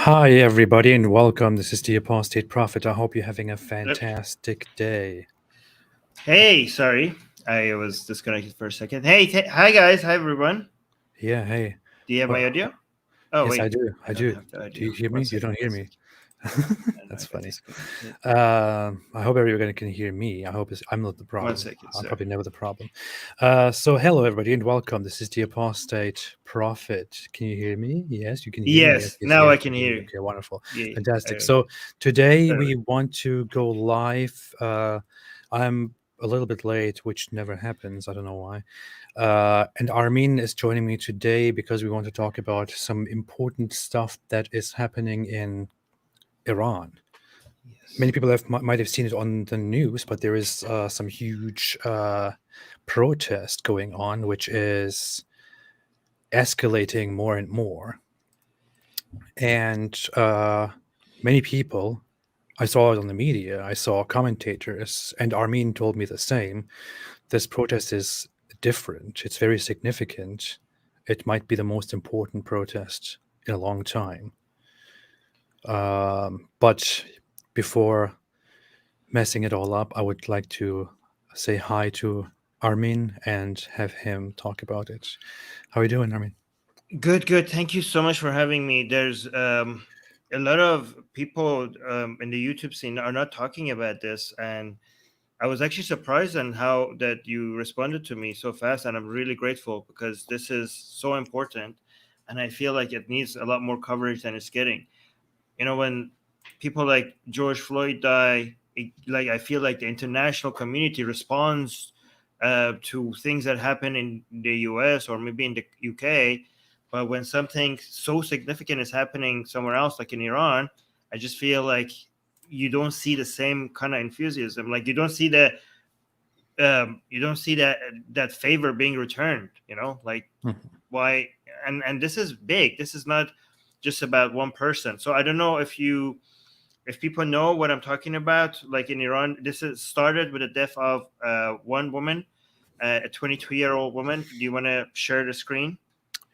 Hi, everybody, and welcome. This is the Apostate Prophet. I hope you're having a Yep. fantastic day. Hey, sorry, I was disconnected for a second. Hey, hi guys, hi everyone. Yeah, hey. Do you have my Well, audio? Oh yes, I wait, do. I I don't do. have the Do you audio. hear One me? You second, don't one hear me. second. I know That's I got funny. disconnected. I hope everybody can hear me. I hope I'm not the One problem. second, I'm sir. probably never the problem. So, hello, everybody, and welcome. This is the Apostate Prophet. Can you hear me? Yes, you can hear me. Yes, Yes, yes, now yes. I can You hear hear me. you. Okay, wonderful. Yeah. Fantastic. So, today Sorry. we want to go live. I'm a little bit late, which never happens. I don't know why. And Armin is joining me today because we want to talk about some important stuff that is happening in Iran. Many Yes. people might have seen it on the news, but there is some huge protest going on, which is escalating more and more. And many people, I saw it on the media, I saw commentators, and Armin told me the same. This protest is different. It's very significant. It might be the most important protest in a long time. But before messing it all up, I would like to say hi to Armin and have him talk about it. How are you doing, Armin? Good, good. Thank you so much for having me. There's a lot of people in the YouTube scene are not talking about this, and I was actually surprised on how that you responded to me so fast, and I'm really grateful because this is so important, and I feel like it needs a lot more coverage than it's getting. When people like George Floyd die, like I feel like the international community responds to things that happen in the U.S. or maybe in the UK, but when something so significant is happening somewhere else, like in Iran, I just feel like you don't see the same kind of enthusiasm. Like you don't see that favor being returned. Like Mhm. why? And this is big. This is not just about one person. So I don't know if people know what I'm talking about. Like in Iran, this is started with the death of one woman, a 22-year-old woman. Do you want to share the screen?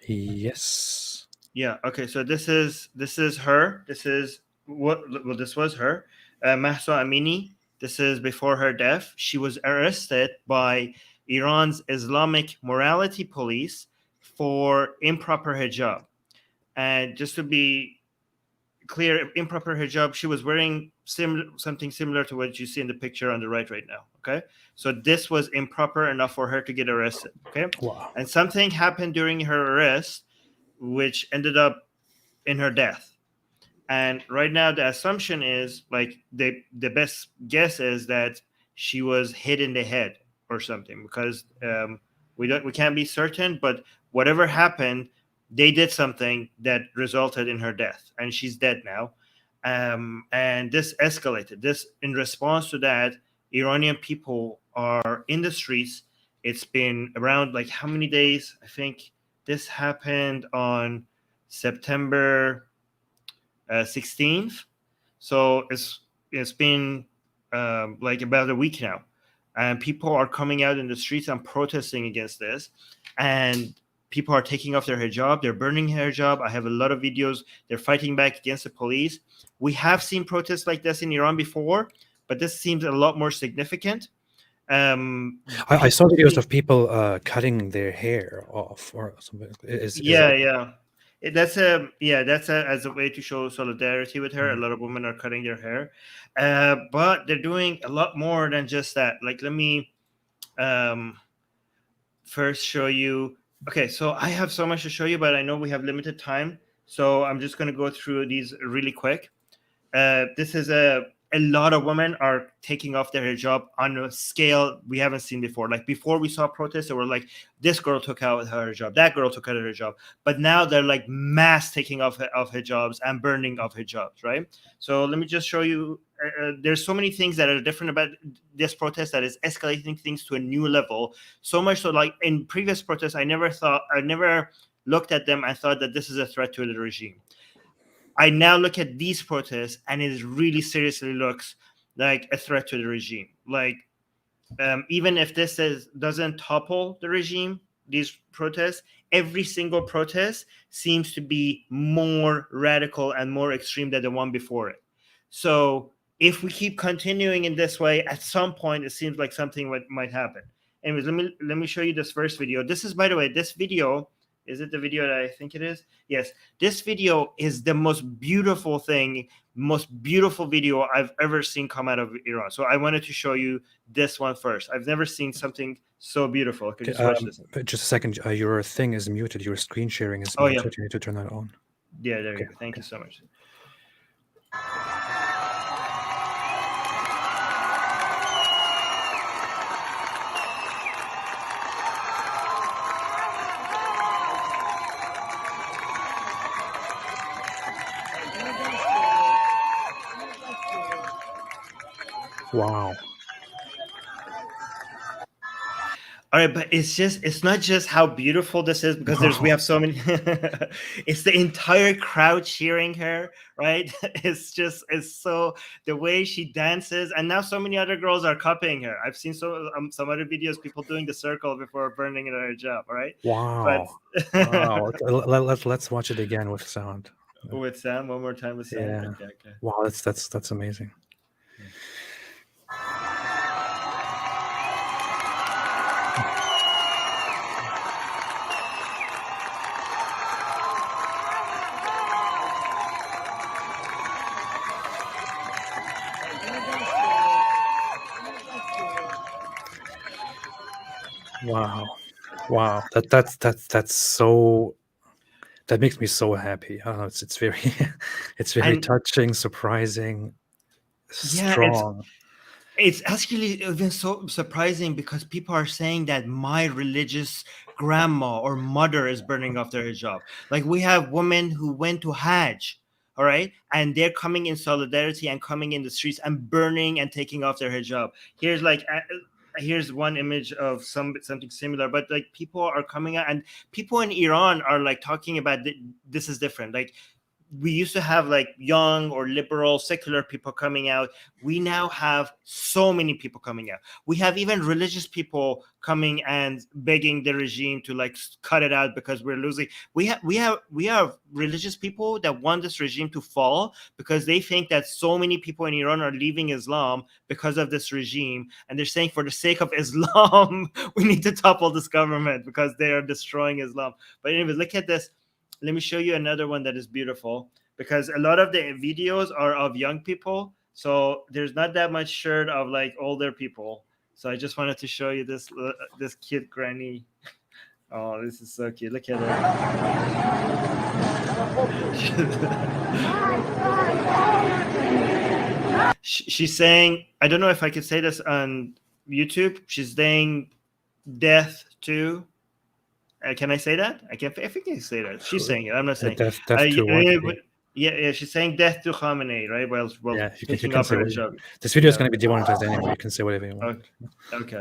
Yes. Yeah. Okay. So this is her. This is what. Well, this was her, Mahsa Amini. This is before her death. She was arrested by Iran's Islamic morality police for improper hijab. And just to be clear, improper hijab, she was wearing something similar to what you see in the picture on the right now. Okay. So this was improper enough for her to get arrested. Okay. Wow. And something happened during her arrest, which ended up in her death. And right now, the assumption is like the best guess is that she was hit in the head or something because we can't be certain, but whatever happened, they did something that resulted in her death, and she's dead now. And this escalated. This in response to that, Iranian people are in the streets. It's been around like how many days? I think this happened on September 16th. So it's been like about a week now, and people are coming out in the streets and protesting against this, and people are taking off their hijab. They're burning hijab. I have a lot of videos. They're fighting back against the police. We have seen protests like this in Iran before, but this seems a lot more significant. I saw People videos see, of people cutting their hair off or something. Is yeah, it? yeah. That's as a way to show solidarity with her. A lot of women are cutting their hair, but they're doing a lot more than just that. Like, let me um, first show you. Okay, so I have so much to show you, but I know we have limited time, so I'm just going to go through these really quick. This is a lot of women are taking off their hijab on a scale we haven't seen before. Like before we saw protests, they were like, this girl took out her hijab, that girl took out her hijab. But now they're like mass taking off of hijabs and burning of hijabs, right? So let me just show you. There's so many things that are different about this protest that is escalating things to a new level. So much so, like in previous protests, I never looked at them and thought that this is a threat to the regime. I now look at these protests and it really seriously looks like a threat to the regime. Like, even if this doesn't topple the regime, these protests, every single protest seems to be more radical and more extreme than the one before it. So if we keep continuing in this way, at some point it seems like something might happen. Anyways, let me show you this first video. This is, by the way, this video, is it the video that I think it is? Yes. This video is the most beautiful video I've ever seen come out of Iran. So I wanted to show you this one first. I've never seen something so beautiful. Could you just watch this? Just a second. Your thing is muted. Your screen sharing is muted. Yeah. You need to turn that on. Yeah, there you go. Thank you so much. Wow. All right, but it's not just how beautiful this is, because we have so many. It's the entire crowd cheering her, right? It's so the way she dances, and now so many other girls are copying her. I've seen some other videos, people doing the circle before burning their hijab, right? Wow. Wow. Let's watch it again with sound. With sound, one more time with sound. Yeah. Okay. Wow, that's amazing. Yeah. Wow. That's so. That makes me so happy. I don't know. It's very touching, surprising, strong. It's actually even so surprising, because people are saying that my religious grandma or mother is burning off their hijab. Like, we have women who went to Hajj, all right, and they're coming in solidarity and coming in the streets and burning and taking off their hijab. Here's one image of something similar, but like, people are coming out, and people in Iran are like talking about this is different. Like, we used to have like young or liberal secular people coming out. We now have so many people coming out. We have even religious people coming and begging the regime to like cut it out, because we're losing. We have religious people that want this regime to fall, because they think that so many people in Iran are leaving Islam because of this regime, and they're saying, for the sake of Islam, we need to topple this government because they are destroying Islam. But anyways, look at this. Let me show you another one that is beautiful, because a lot of the videos are of young people. So there's not that much shirt of like older people. So I just wanted to show you this cute granny. Oh, this is so cute. Look at her. She's saying, I don't know if I could say this on YouTube. She's saying death to. Can I say that? I think I can say that. She's saying it. I'm not saying death to what? Yeah, she's saying death to Khamenei, right? Well, yeah, you taking can off say her what hijab. This video is going to be demonetized anyway. You can say whatever you want. Okay.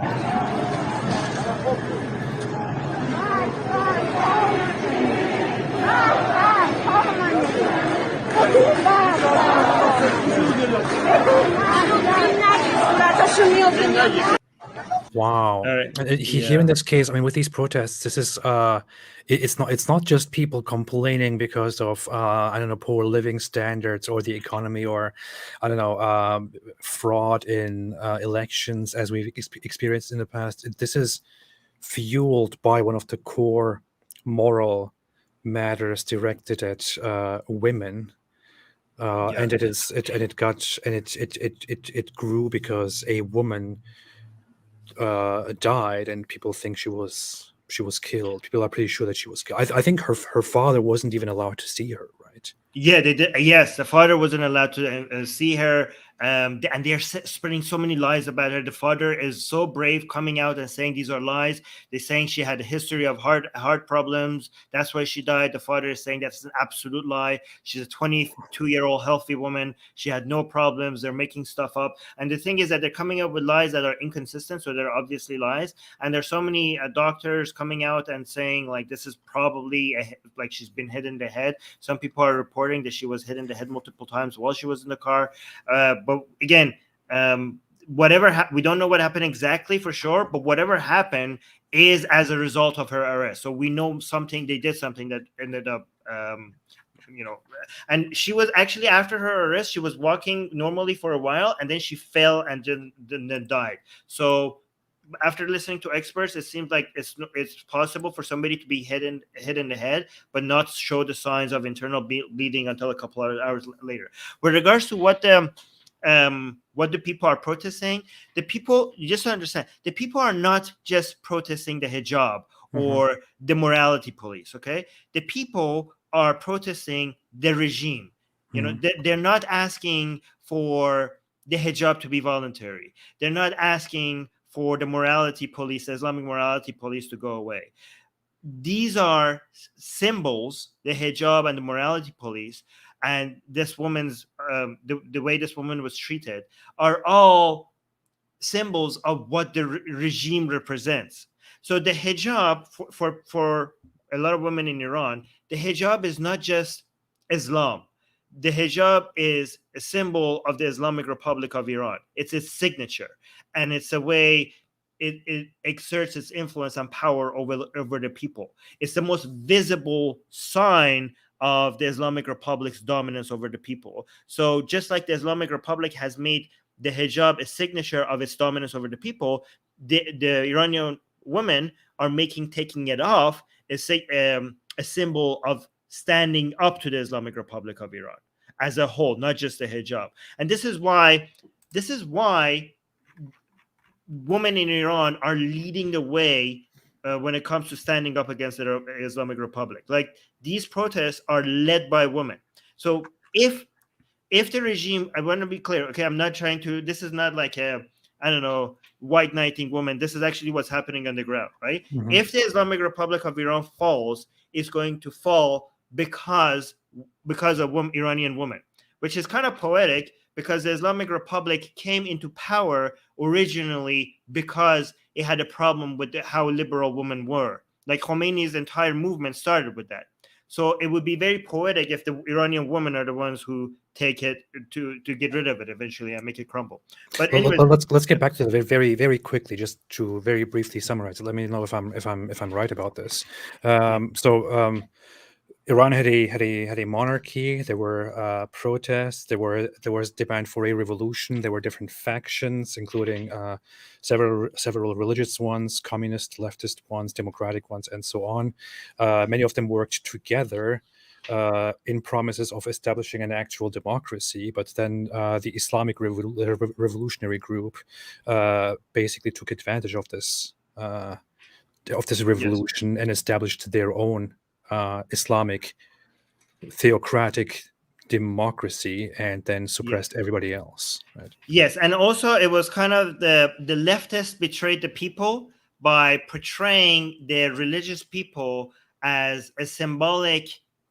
Wow. Here in this case, I mean, with these protests, this is it's not just people complaining because of I don't know, poor living standards or the economy, or I don't know, fraud in elections as we've experienced in the past. This is fueled by one of the core moral matters directed at women. And it grew because a woman died, and people think she was killed. People are pretty sure that she was killed. I think her father wasn't even allowed to see her, right? Yeah, they did. Yes, the father wasn't allowed to see her. And they're spreading so many lies about her. The father is so brave, coming out and saying these are lies. They're saying she had a history of heart problems. That's why she died. The father is saying that's an absolute lie. She's a 22-year-old healthy woman. She had no problems. They're making stuff up. And the thing is that they're coming up with lies that are inconsistent, so they're obviously lies. And there's so many doctors coming out and saying like this is probably like she's been hit in the head. Some people are reporting that she was hit in the head multiple times while she was in the car. But again, whatever we don't know what happened exactly for sure, but whatever happened, is as a result of her arrest. So we know something, they did something that ended up, you know, and she was actually, after her arrest, she was walking normally for a while, and then she fell and then died. So after listening to experts, it seems like it's possible for somebody to be hit in the head, but not show the signs of internal bleeding until a couple of hours later. With regards to what the people are protesting, the people, you just understand, the people are not just protesting the hijab or the morality police. Okay, the people are protesting the regime. You know, they're not asking for the hijab to be voluntary. They're not asking for the morality police, the Islamic morality police, to go away. These are symbols, the hijab and the morality police, and this woman's the way this woman was treated, are all symbols of what the regime represents. So the hijab, for a lot of women in Iran, the hijab is not just Islam. The hijab is a symbol of the Islamic Republic of Iran. It's its signature, and it's a way it exerts its influence and power over the people. It's the most visible sign of the Islamic Republic's dominance over the people. So just like the Islamic Republic has made the hijab a signature of its dominance over the people, the Iranian women are taking it off a symbol of standing up to the Islamic Republic of Iran as a whole, not just the hijab. And this is why women in Iran are leading the way when it comes to standing up against the Islamic Republic. Like, these protests are led by women. So if the regime, I want to be clear, okay, I'm not trying to, this is not like a, I don't know, white knighting woman. This is actually what's happening on the ground, right? If the Islamic Republic of Iran falls, it's going to fall because of Iranian women, which is kind of poetic, because the Islamic Republic came into power originally because it had a problem with how liberal women were. Like, Khomeini's entire movement started with that. So it would be very poetic if the Iranian women are the ones who take it to get rid of it eventually and make it crumble. But Well, anyways, let's get back to the very very quickly, just to very briefly summarize it. Let me know if I'm right about this. So Iran had a monarchy. There were protests. There was demand for a revolution. There were different factions, including several religious ones, communist, leftist ones, democratic ones, and so on. Many of them worked together in promises of establishing an actual democracy. But then the Islamic Revolutionary Group basically took advantage of this yes. revolution and established their own Islamic theocratic democracy, and then Yes. suppressed everybody else. Right? Yes, and also it was kind of the leftists betrayed the people by portraying the religious people as a symbolic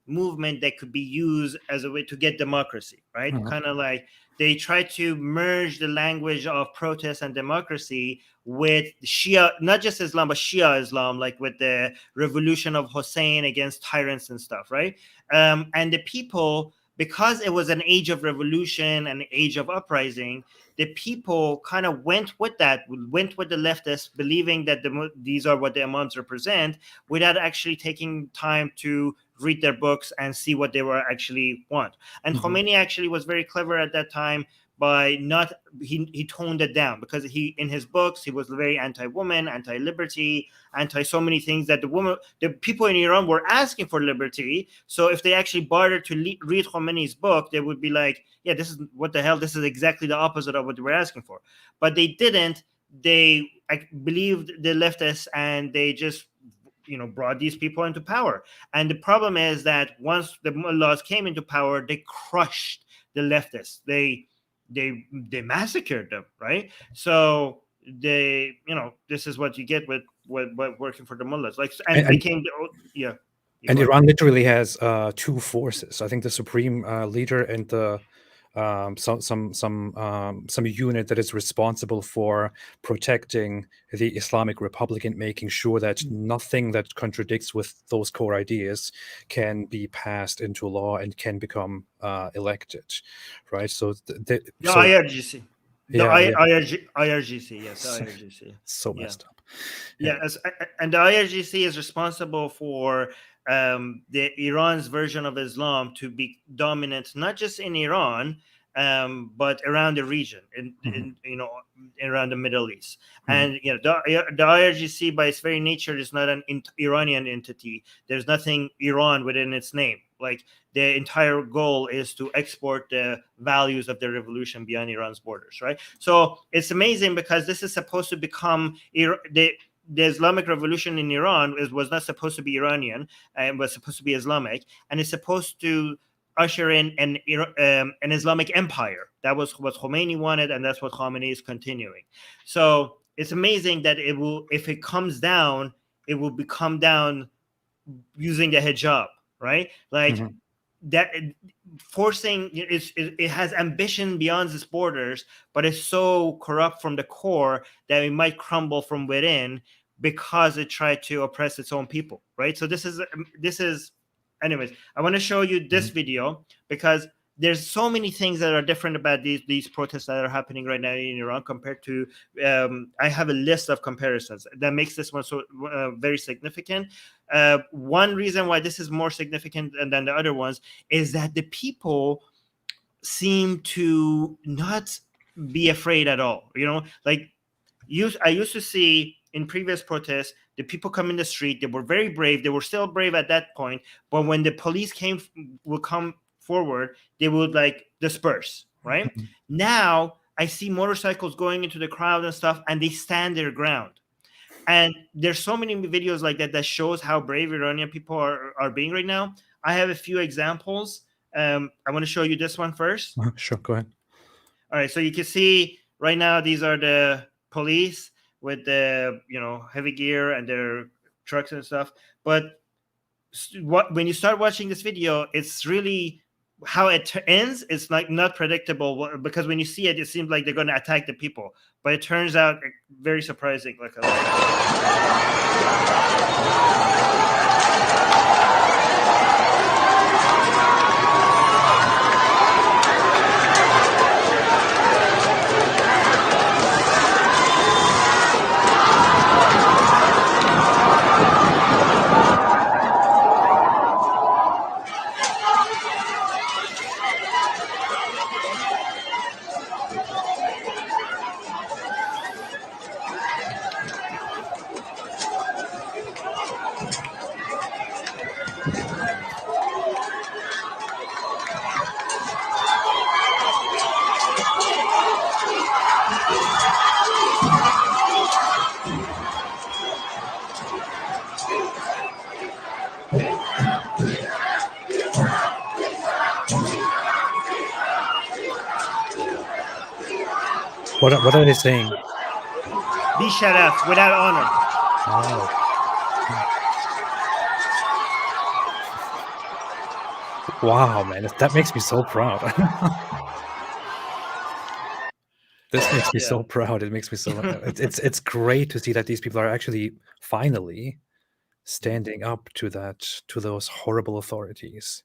movement that could be used as a way to get democracy, right? Uh-huh. Kind of like they tried to merge the language of protest and democracy with Shia, not just Islam, but Shia Islam, like with the revolution of Hussein against tyrants and stuff, right? And the people, because it was an age of revolution and an age of uprising, the people kind of went with the leftists, believing that these are what the imams represent, without actually taking time to read their books and see what they were actually want. And Khomeini actually was very clever at that time by not, he toned it down, because he, in his books, he was very anti-woman, anti-liberty, anti so many things that the people in Iran were asking for liberty. So if they actually bothered to read Khomeini's book, they would be like, yeah, this is what the hell, this is exactly the opposite of what they were asking for. But they didn't. They believed the leftists, and they just brought these people into power. And the problem is that once the mullahs came into power, they crushed the leftists. They massacred them, right? So this is what you get with working for the mullahs, like, and And, became yeah. You and go ahead. Iran literally has two forces. I think the supreme leader and the some unit that is responsible for protecting the Islamic Republic and making sure that nothing that contradicts with those core ideas can be passed into law and can become elected, right? So The IRGC. The Yeah, IRGC, yes, the so, IRGC. so Yeah. messed up. Yeah. Yeah, and the IRGC is responsible for the Iran's version of Islam to be dominant, not just in Iran, but around the region, Mhm. around the Middle East. Mhm. And the IRGC, by its very nature, is not an Iranian entity. There's nothing Iran within its name. Like, the entire goal is to export the values of the revolution beyond Iran's borders, right? So it's amazing because this is supposed to become the Islamic Revolution in Iran was not supposed to be Iranian and was supposed to be Islamic, and it's supposed to usher in an Islamic empire. That was what Khomeini wanted, and that's what Khamenei is continuing. So it's amazing that it will, if it comes down, it will come down using the hijab, right? Like Mhm. that, forcing it has ambition beyond its borders, but it's so corrupt from the core that it might crumble from within because it tried to oppress its own people, right? So this is anyways, I want to show you this Mhm. video because there's so many things that are different about these protests that are happening right now in Iran compared to I have a list of comparisons that makes this one so very significant. One reason why this is more significant than the other ones is that the people seem to not be afraid at all. Like, I used to see in previous protests, the people come in the street, they were very brave, they were still brave at that point, but when the police would come forward, they would like disperse, right? Mhm. Now I see motorcycles going into the crowd and stuff, and they stand their ground. And there's so many videos like that that shows how brave Iranian people are being right now. I have a few examples. I want to show you this one first. Sure, go ahead. All right, so you can see right now these are the police with the heavy gear and their trucks and stuff. But when you start watching this video, it's really how it ends. It's like not predictable because when you see it, it seems like they're going to attack the people, but it turns out very surprising. Like What are they saying? be sharaf, without honor. Oh. Wow, man, that makes me so proud. This makes me Yeah. so proud. It makes me so it's great to see that these people are actually finally standing up to those horrible authorities.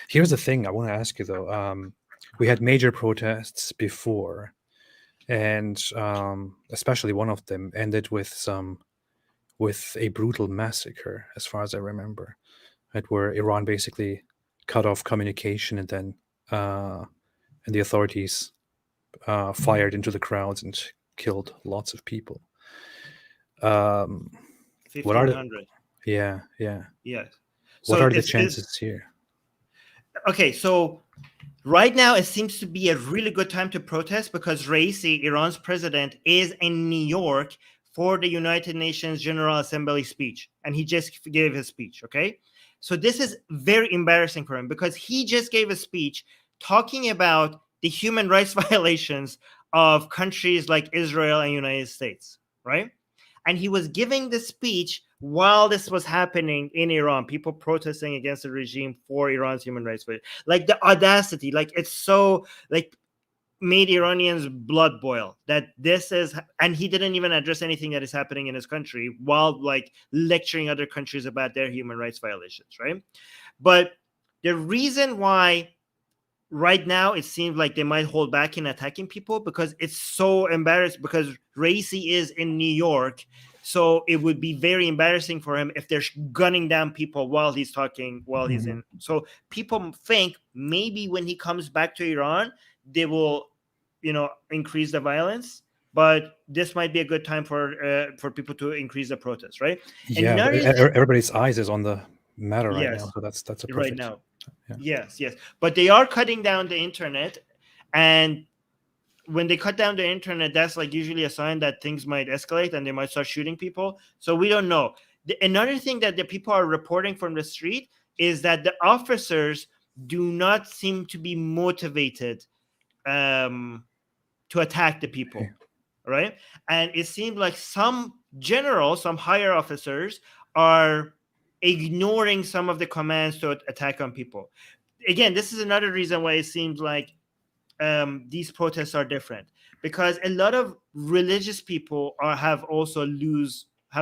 Here's the thing I want to ask you though. We had major protests before, and especially one of them ended with a brutal massacre, as far as I remember, right, where Iran basically cut off communication, and then and the authorities fired into the crowds and killed lots of people. What are the 1500. yeah. Yes. What So are the it's chances here? okay. So right now, it seems to be a really good time to protest because Raisi, Iran's president, is in New York for the United Nations General Assembly speech. And he just gave his speech, okay? So this is very embarrassing for him because he just gave a speech talking about the human rights violations of countries like Israel and United States, right? And he was giving this speech while this was happening in Iran, people protesting against the regime for Iran's human rights. Like the audacity, like it's so like made Iranians blood boil that this is, and he didn't even address anything that is happening in his country while like lecturing other countries about their human rights violations, right? But the reason why right now it seems like they might hold back in attacking people because it's so embarrassing, because Raisi is in New York. So it would be very embarrassing for him if they're gunning down people while he's talking, while he's Mhm. in. So people think maybe when he comes back to Iran, they will, increase the violence. But this might be a good time for people to increase the protest, right? Yeah, Another everybody's eyes is on the matter right now, yes, so that's a right perfect. now. Yeah. Yes. But they are cutting down the internet. And when they cut down the internet, that's like usually a sign that things might escalate and they might start shooting people. So we don't know. Another thing that the people are reporting from the street is that the officers do not seem to be motivated um, to attack the Okay. people, right? And it seemed like some generals, some higher officers, are ignoring some of the commands to attack on people. Again, this is another reason why it seems like these protests are different, because a lot of religious people have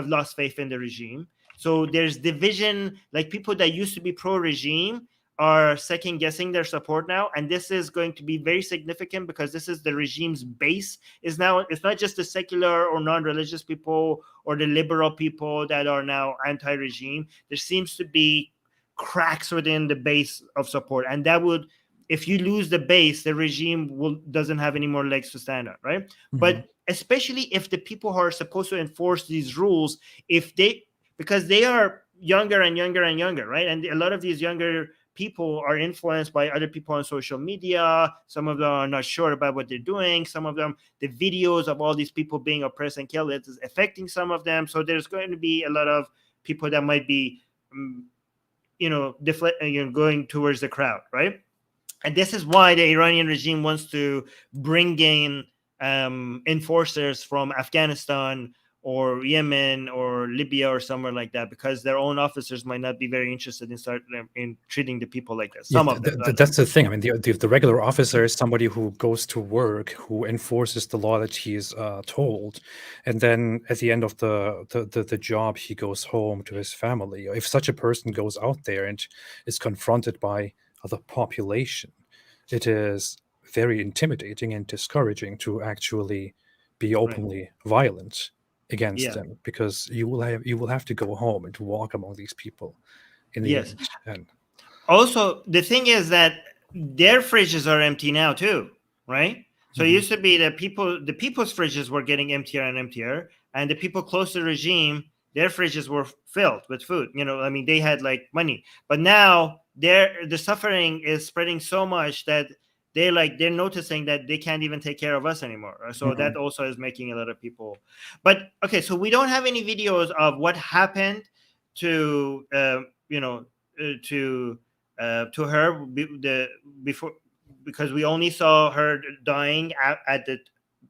lost faith in the regime. So there's division, like people that used to be pro-regime are second guessing their support now, and this is going to be very significant because this is the regime's base. Is now, it's not just the secular or non-religious people or the liberal people that are now anti-regime. There seems to be cracks within the base of support, and that would, if you lose the base, the regime doesn't have any more legs to stand on, right? Mhm. But especially if the people who are supposed to enforce these rules, if they, because they are younger and younger and younger, right? And a lot of these younger people are influenced by other people on social media. Some of them are not sure about what they're doing. Some of them, the videos of all these people being oppressed and killed, it is affecting some of them. So there's going to be a lot of people that might be, going towards the crowd, right? And this is why the Iranian regime wants to bring in enforcers from Afghanistan or Yemen or Libya or somewhere like that, because their own officers might not be very interested in treating the people like that. Yeah, Some of them, not that's the everybody. thing. I mean, the regular officer is somebody who goes to work, who enforces the law that he is told, and then at the end of the job, he goes home to his family. If such a person goes out there and is confronted by the population, it is very intimidating and discouraging to actually be Right. openly violent against Yeah. them, because you will have to go home and to walk among these people in the Yes. end. And Also, the thing is that their fridges are empty now too, right? So it mhm. used to be that the people's fridges were getting emptier and emptier, and the people close to the regime, their fridges were filled with food. I mean, they had like money, but now the suffering is spreading so much that they're noticing that they can't even take care of us anymore. So that Mhm. also is making a lot of people. But okay, so we don't have any videos of what happened to to her before, because we only saw her dying at the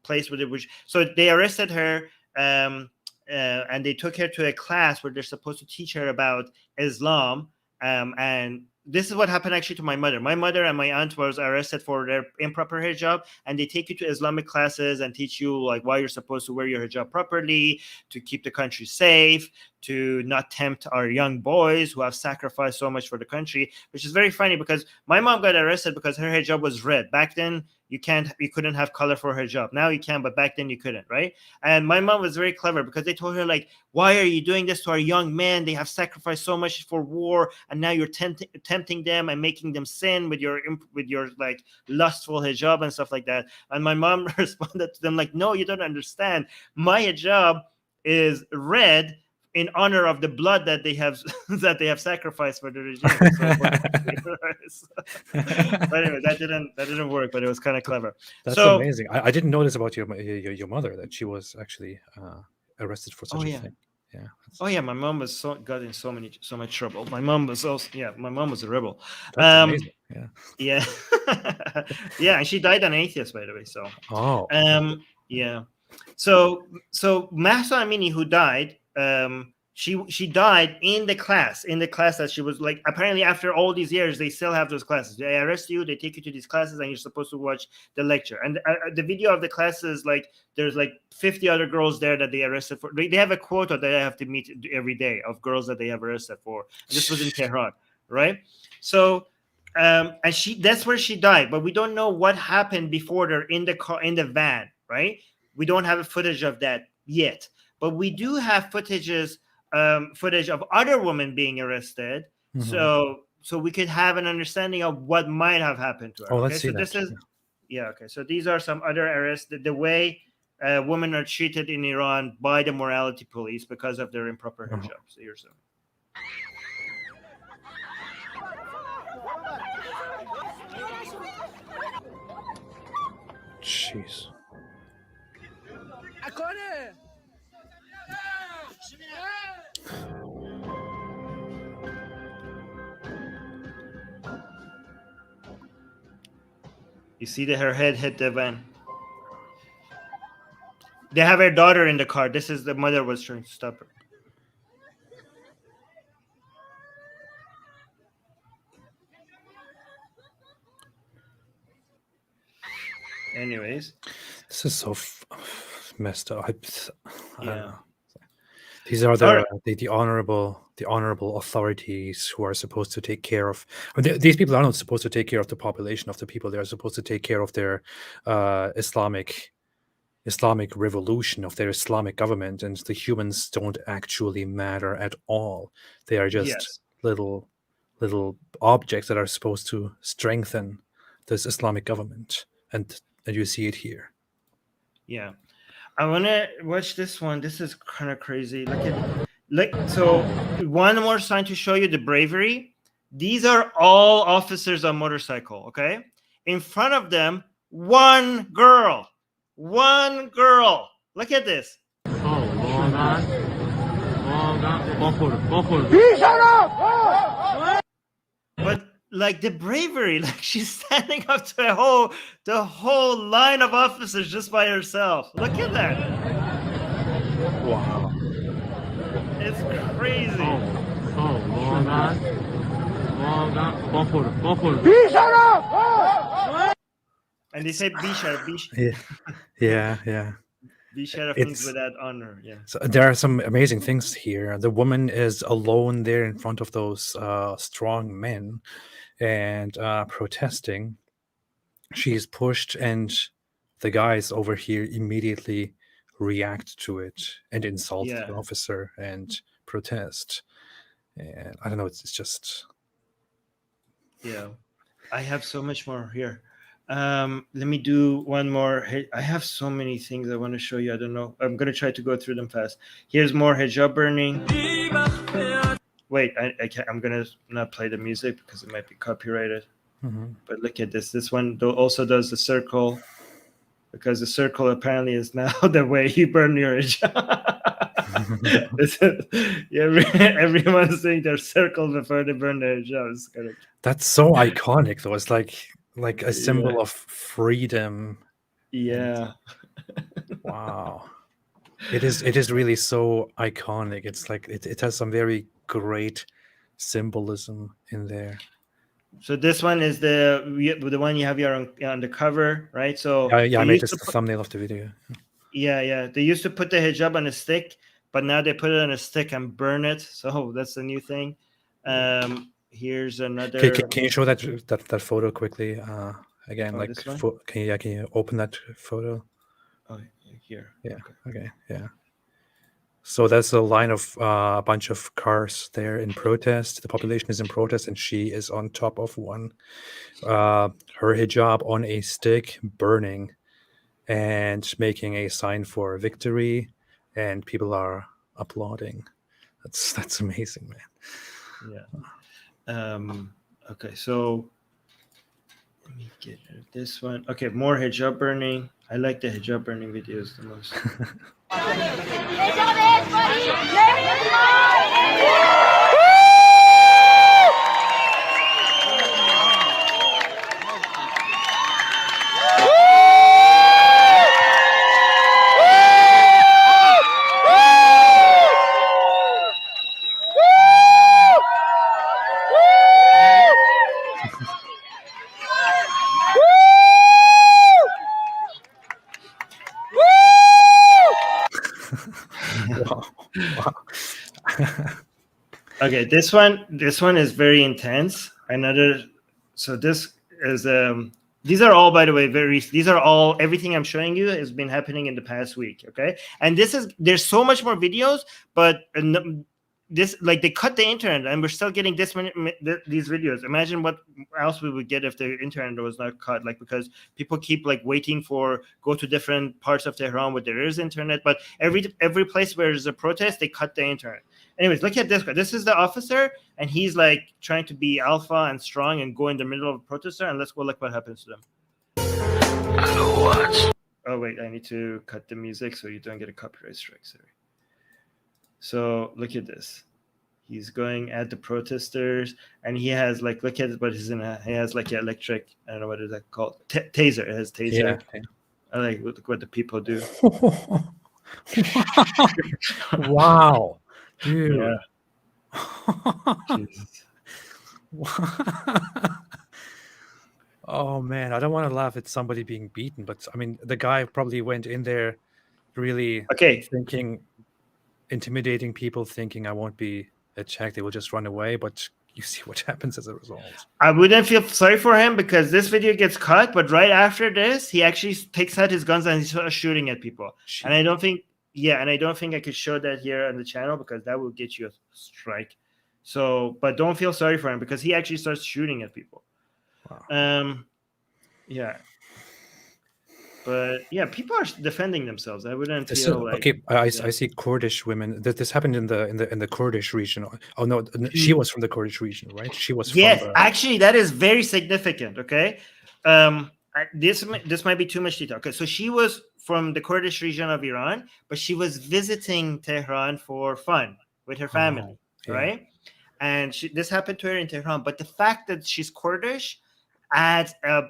place where so they arrested her, um, and they took her to a class where they're supposed to teach her about Islam, and this is what happened actually to my mother. My mother and my aunt was arrested for their improper hijab, and they take you to Islamic classes and teach you like why you're supposed to wear your hijab properly, to keep the country safe, to not tempt our young boys who have sacrificed so much for the country. Which is very funny because my mom got arrested because her hijab was red. Back then, you couldn't have color for her hijab. Now you can, but back then you couldn't, right? And my mom was very clever because they told her like, why are you doing this to our young men? They have sacrificed so much for war, and now you're tempting them and making them sin with your like lustful hijab and stuff like that. And my mom responded to them like, no, you don't understand. My hijab is red in honor of the blood that they have that they have sacrificed for the regime. So for the country. But anyway, that didn't work, but it was kind of clever. That's So amazing. I didn't notice about your mother that she was actually arrested for oh such a yeah. thing. Yeah, that's Oh yeah, my mom was got in so much trouble. My mom was also, yeah, my mom was a rebel. that's Um amazing. Yeah. yeah. Yeah, and she died an atheist, by the way. So Oh, okay. yeah. So Mahsa Amini, who died, she died in the class that she was like, apparently after all these years they still have those classes. They arrest you, they take you to these classes, and you're supposed to watch the lecture. And the video of the classes, like there's like 50 other girls there that they arrested for. They have a quota that they have to meet every day of girls that they have arrested for. And this was in Tehran, right? So and that's where she died, but we don't know what happened before they're in the car, in the van, right? We don't have a footage of that yet, but we do have footage of other women being arrested. So we could have an understanding of what might have happened to her. Oh, Okay, let's see so that. this is okay, so these are some other arrests, the way women are treated in Iran by the morality police because of their improper hijab. So here's some. Jeez. You see that her head hit the van. They have her daughter in the car. This is the mother was trying to stop her. Anyways, This is so messed up. I don't yeah. know. These are All right. the honorable authorities who are supposed to take care of. I mean, these people are not supposed to take care of the population of the people. They are supposed to take care of their Islamic revolution, of their Islamic government, and the humans don't actually matter at all. They are just Yes. little objects that are supposed to strengthen this Islamic government, and you see it here. Yeah. I want to watch this one. This is kind of crazy. So one more sign to show you the bravery. These are all officers on motorcycle, okay? In front of them, one girl. One girl. Look at this. But like the bravery, like she's standing up to the whole line of officers just by herself. Look at that. Wow. It's crazy. And they say be sharp, Yeah. be sharp means without honor. Yeah. So there are some amazing things here. The woman is alone there in front of those strong men and protesting. She's pushed, and the guys over here immediately react to it and insult the officer and protest. And I don't know, it's just... Yeah. I have so much more here. Let me do one more. I have so many things I want to show you. I don't know. I'm going to try to go through them fast. Here's more hijab burning. Wait, I can't. I'm going to not play the music because it might be copyrighted. But look at this. This one also does the circle, because the circle apparently is now the way you burn your hijab. Everyone's saying their circle before they burn their hijab. That's so iconic, though. It's like a symbol of freedom. Yeah. Wow. It is really so iconic. It's like it has some very great symbolism in there. So this one is the one you have here on the cover, right? So yeah, I made this the thumbnail of the video. Yeah. They used to put the hijab on a stick, but now they put it on a stick and burn it. So that's the new thing. Here's another. Can you show that photo quickly? Again, like can you open that photo? Oh, here. Yeah. Okay. Yeah. So that's a line of a bunch of cars there in protest. The population is in protest, and she is on top of one. Her hijab on a stick, burning, and making a sign for victory, and people are applauding. That's amazing, man. Yeah. Okay, so let me get this one. Okay, more hijab burning. I like the hijab burning videos the most. Wow. Okay, this one is very intense. Another So this is these are all, by the way, these are all, everything I'm showing you has been happening in the past week. Okay, and there's so much more videos, but this, like, they cut the internet and we're still getting this many these videos. Imagine what else we would get if the internet was not cut, like, because people keep like waiting for go to different parts of Tehran where there is internet, but every place where there's a protest, they cut the internet. Anyways, look at this guy. This is the officer, and he's like trying to be alpha and strong and go in the middle of a protester, and let's go look what happens to them. What? Oh wait, I need to cut the music so you don't get a copyright strike. Sorry. So look at this. He's going at the protesters, and he has like, look at what he's in. He has like an electric, I don't know what is that called, taser. It has taser. Yeah. I like, look what the people do. Wow, dude. Yeah. Oh man, I don't want to laugh at somebody being beaten, but I mean, the guy probably went in there really thinking, intimidating people, thinking I won't be attacked, they will just run away, but you see what happens as a result. I wouldn't feel sorry for him because this video gets cut, but right after this, he actually takes out his guns and he's shooting at people. And I don't think, I could show that here on the channel because that will get you a strike. So, but don't feel sorry for him because he actually starts shooting at people. Wow. Yeah. But yeah, people are defending themselves. I wouldn't feel like. Okay, I see Kurdish women. This happened in the Kurdish region. Oh no, she was from the Kurdish region, right? She was. Yes, actually, that is very significant. Okay, this might be too much detail. Okay, so she was from the Kurdish region of Iran, but she was visiting Tehran for fun with her family, right? And this happened to her in Tehran. But the fact that she's Kurdish adds a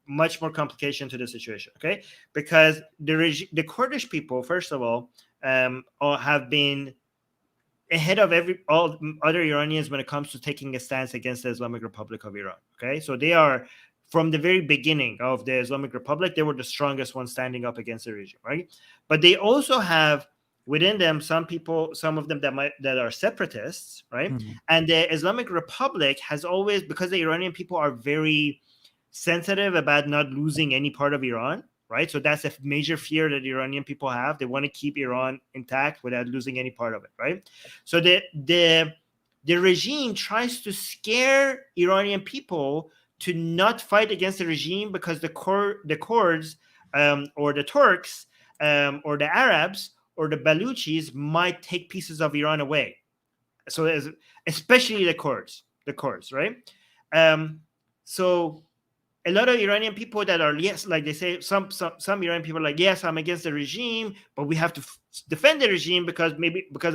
much more complication to the situation, okay? Because the Kurdish people, first of all have been ahead of all other Iranians when it comes to taking a stance against the Islamic Republic of Iran, okay? So they are, from the very beginning of the Islamic Republic, they were the strongest ones standing up against the regime, right? But they also have within them some people, some of them that are separatists, right? Mm-hmm. And the Islamic Republic has always, because the Iranian people are very sensitive about not losing any part of Iran, right? So that's a major fear that Iranian people have. They want to keep Iran intact without losing any part of it, right? So the regime tries to scare Iranian people to not fight against the regime because the Kurds or the Turks or the Arabs or the Baluchis might take pieces of Iran away. So especially the Kurds, right? So a lot of Iranian people that are, yes, like they say, some Iranian people are like, yes, I'm against the regime, but we have to defend the regime because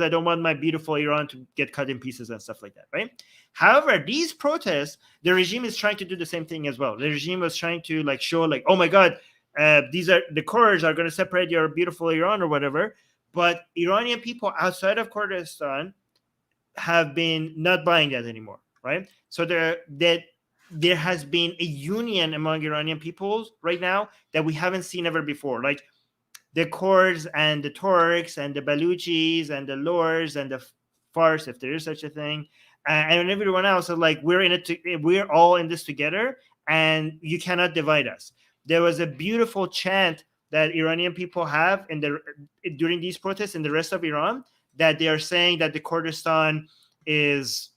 I don't want my beautiful Iran to get cut in pieces and stuff like that, right? However, these protests, the regime is trying to do the same thing as well. The regime was trying to like show like, oh my God, these are the Kurds are going to separate your beautiful Iran or whatever. But Iranian people outside of Kurdistan have been not buying that anymore, right? So there has been a union among Iranian peoples right now that we haven't seen ever before. Like the Kurds and the Turks and the Baluchis and the Lurs and the Fars, if there is such a thing, and everyone else are like, we're all in this together, and you cannot divide us. There was a beautiful chant that Iranian people have during these protests in the rest of Iran, that they are saying that the Kurdistan is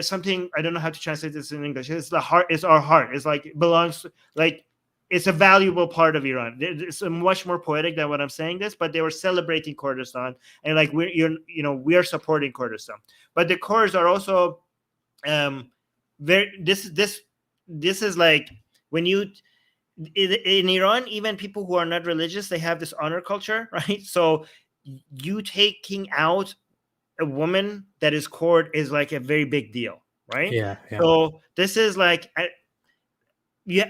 something, I don't know how to translate this in English. It's the heart. It's our heart. It's like belongs, like it's a valuable part of Iran. It's much more poetic than what I'm saying this, but they were celebrating Kurdistan and like we are supporting Kurdistan. But the Kurds are also this is like when you in Iran, even people who are not religious, they have this honor culture, right? So you taking out a woman that is Kurd is like a very big deal, right? Yeah. So this is like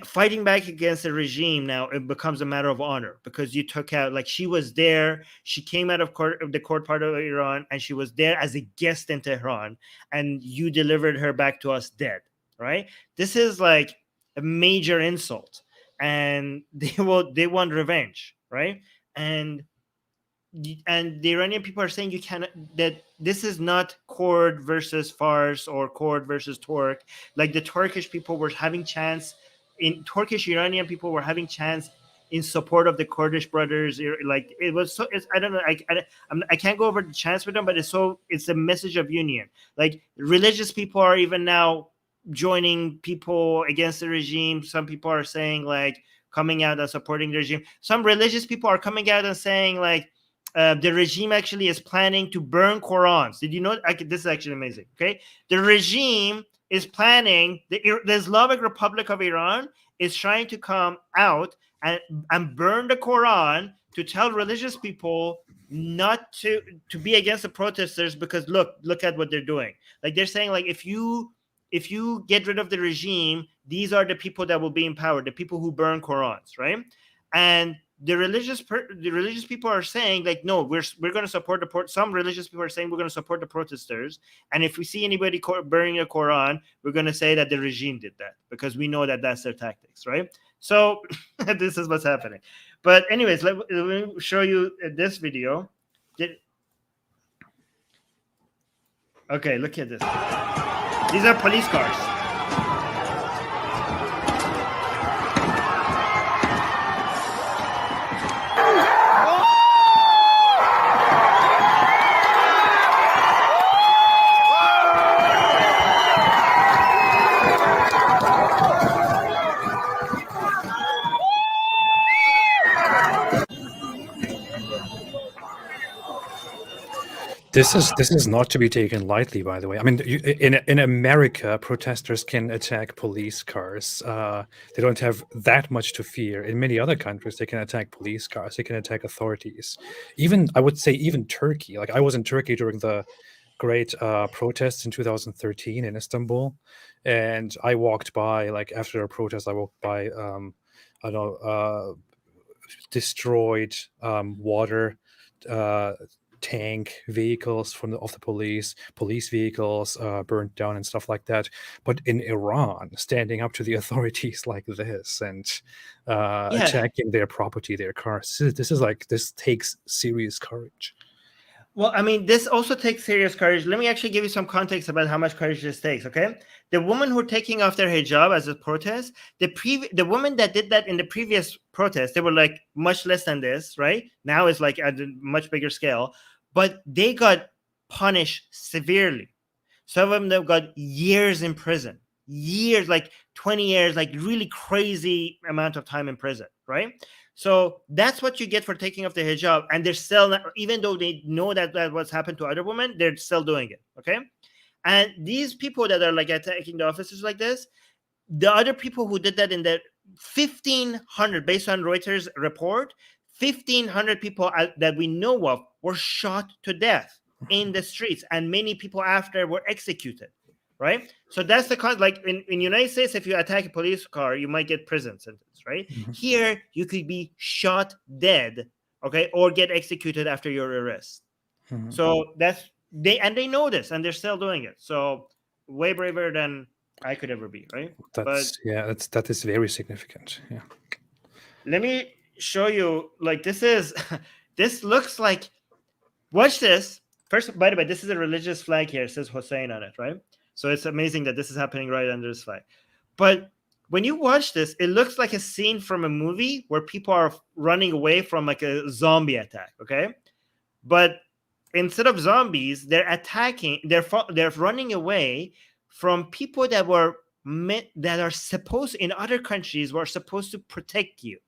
fighting back against the regime. Now it becomes a matter of honor because you took out, like, she was there, she came out of the Kurd part of Iran, and she was there as a guest in Tehran, and you delivered her back to us dead, right? This is like a major insult, and they want revenge, right? And and the Iranian people are saying you cannot, that this is not Kurd versus Fars or Kurd versus Turk. Like the Turkish people were having chance, in Turkish Iranian people were having chance in support of the Kurdish brothers. Like it was so, I don't know, I can't go over the chance with them, but it's a message of union. Like religious people are even now joining people against the regime. Some people are saying like coming out and supporting the regime. Some religious people are coming out and saying like the regime actually is planning to burn Qurans. Did you know? This is actually amazing. Okay, the regime is planning. The Islamic Republic of Iran is trying to come out and burn the Quran to tell religious people not to be against the protesters, because look at what they're doing. Like they're saying like if you get rid of the regime, these are the people that will be in power, the people who burn Qurans, right? And the religious people are saying like, no, we're going to support some religious people are saying we're going to support the protesters, and if we see anybody burning a Quran, we're going to say that the regime did that, because we know that that's their tactics, right? So this is what's happening. But anyways, let me show you this video. Okay, look at this. These are police cars. This is not to be taken lightly, by the way. I mean, in America, protesters can attack police cars. They don't have that much to fear. In many other countries, they can attack police cars. They can attack authorities. Even, I would say, even Turkey. Like I was in Turkey during the great protests in 2013 in Istanbul, and I walked by, like after a protest, I walked by I don't know, destroyed water tank vehicles of the police vehicles burnt down and stuff like that. But in Iran, standing up to the authorities like this and Yeah. attacking their property, their cars, this takes serious courage. Well, I mean, this also takes serious courage. Let me actually give you some context about how much courage this takes, okay? The women who are taking off their hijab as a protest, the women that did that in the previous protest, they were like much less than this, right? Now it's like at a much bigger scale, but they got punished severely. Some of them got years in prison, years, like 20 years, like really crazy amount of time in prison, right? So that's what you get for taking off the hijab. And they're still not, even though they know that what's happened to other women, they're still doing it. Okay. And these people that are like attacking the officers like this, the other people who did that in the 1,500, based on Reuters report, 1,500 people that we know of were shot to death in the streets, and many people after were executed. Right, so that's the con. Like in United States, if you attack a police car, you might get prison sentence. Right, here you could be shot dead, okay, or get executed after your arrest. So that's they know this, and they're still doing it. So way braver than I could ever be. Right, That is very significant. Yeah. Let me show you. Like this is this looks like. Watch this. First, by the way, this is a religious flag here. It says Hussein on it, right? So it's amazing that this is happening right under this flag. But when you watch this, it looks like a scene from a movie where people are running away from like a zombie attack, okay? But instead of zombies, they're attacking, they're running away from people that are supposed, in other countries, were supposed to protect you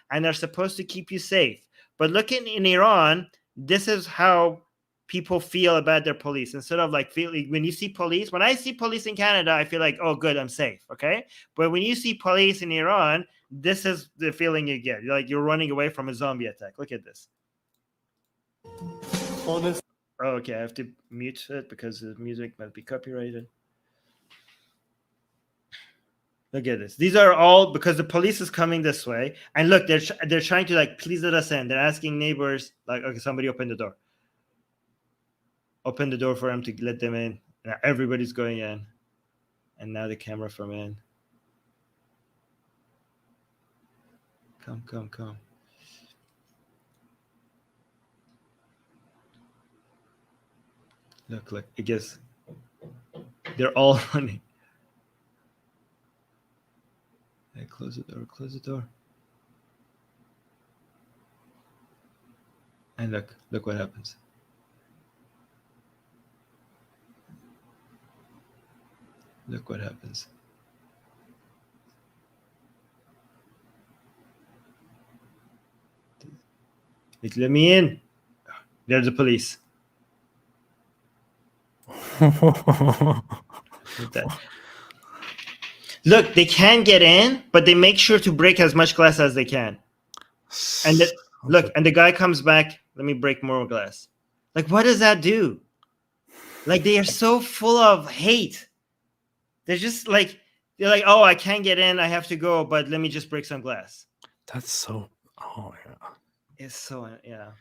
and are supposed to keep you safe. But looking in Iran, this is how people feel about their police. Instead of like feeling, when I see police in Canada, I feel like, oh, good, I'm safe. Okay. But when you see police in Iran, this is the feeling you get. Like you're running away from a zombie attack. Look at this. Okay, I have to mute it because the music might be copyrighted. Look at this. These are all because the police is coming this way. And look, they're trying to like, please let us in. They're asking neighbors, like, okay, somebody open the door. Open the door for them to let them in. Now everybody's going in. And now the camera from in. Come. Look, like I guess they're all running. Hey, close the door. Close the door. And look what happens. Look what happens. Like, let me in. There's the police. Look, they can get in, but they make sure to break as much glass as they can. And look, and the guy comes back. Let me break more glass. Like, what does that do? Like, they are so full of hate. They're just like, oh, I can't get in. I have to go, but let me just break some glass. That's so. Oh yeah. It's so yeah.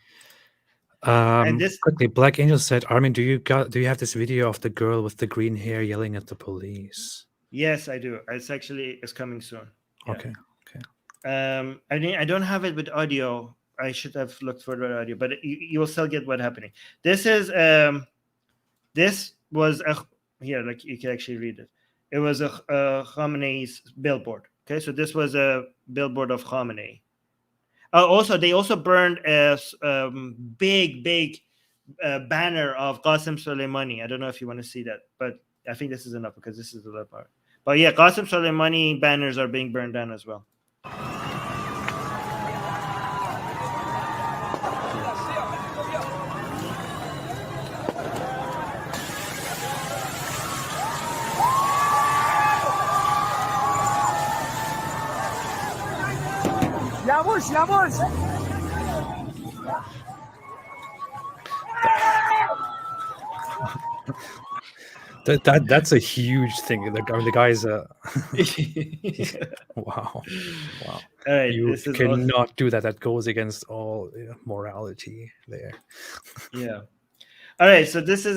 And this quickly, Black Angel said, "Armin, do you have this video of the girl with the green hair yelling at the police?" Yes, I do. It's coming soon. Yeah. Okay. I don't have it with audio. I should have looked for the audio, but you will still get what's happening. This is this was here, like you can actually read it. It was a Khamenei's billboard. Okay, so this was a billboard of Khamenei. Also, they also burned a big banner of Qasem Soleimani. I don't know if you want to see that, but I think this is enough because this is the left part. But yeah, Qasem Soleimani banners are being burned down as well. That's a huge thing. The guy's wow. All right, you cannot do that. That goes against all morality there. Yeah. All right, so this is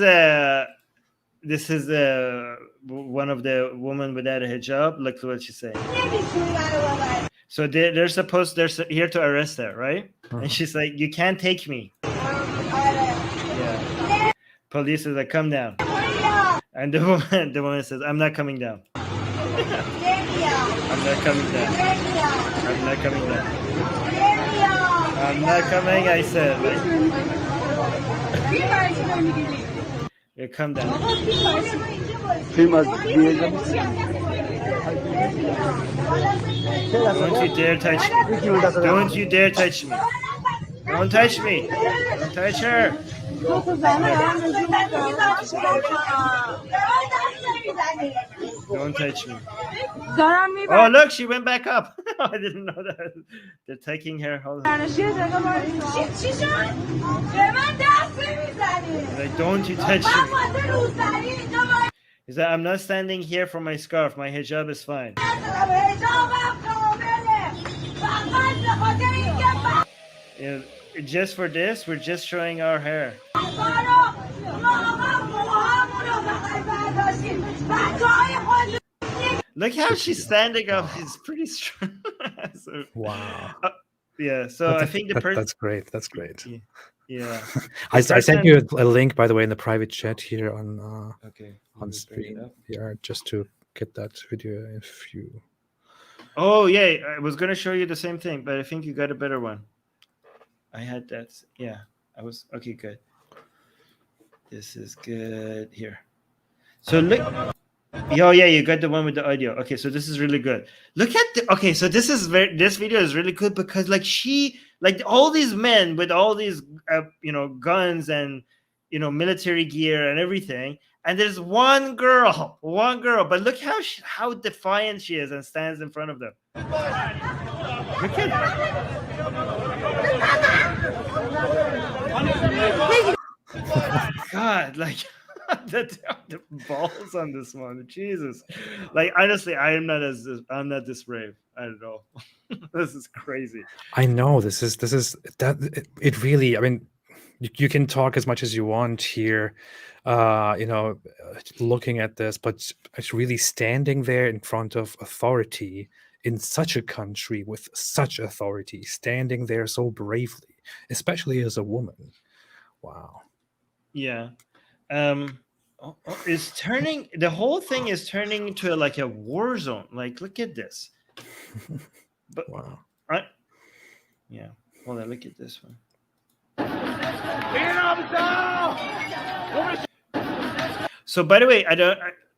one of the women without a hijab. Look what she's saying. So they're here to arrest her, right? And she's like, "You can't take me." Yeah. Police is like, "Come down." And the woman says, "I'm not coming down." I'm not coming down. I'm not coming down. I'm not coming, I said. Yeah, come down. Don't you dare touch me. Don't you dare touch me. Don't touch me. Don't touch her. Don't touch me. Oh, look, she went back up. I didn't know that. They're taking her. Hold on. Like, don't you touch me. He said, "I'm not standing here for my scarf. My hijab is fine." Yeah, just for this, we're just showing our hair. Look how she's standing up. She's pretty strong. So, wow. Yeah. So I think the person. That's great. That's great. Yeah. I sent you a link, by the way, in the private chat here on on stream. Yeah, just to get that video if you. Oh yeah, I was gonna show you the same thing, but I think you got a better one. I had that. Yeah, I was okay. Good. This is good here. So look. Oh yeah, you got the one with the audio. Okay, so this is really good. Look at so this video is really good because like all these men with all these guns and military gear and everything, and there's one girl, but look how defiant she is and stands in front of them. Look at God, like the balls on this one, Jesus! Like honestly, I'm not this brave. I don't know. This is crazy. I know this is that it really. I mean, you can talk as much as you want here, looking at this, but it's really standing there in front of authority in such a country with such authority, standing there so bravely, especially as a woman. Wow. Yeah. Is turning, the whole thing is turning into like a war zone. Like, look at this. But Wow. yeah, hold on, look at this one. So, by the way,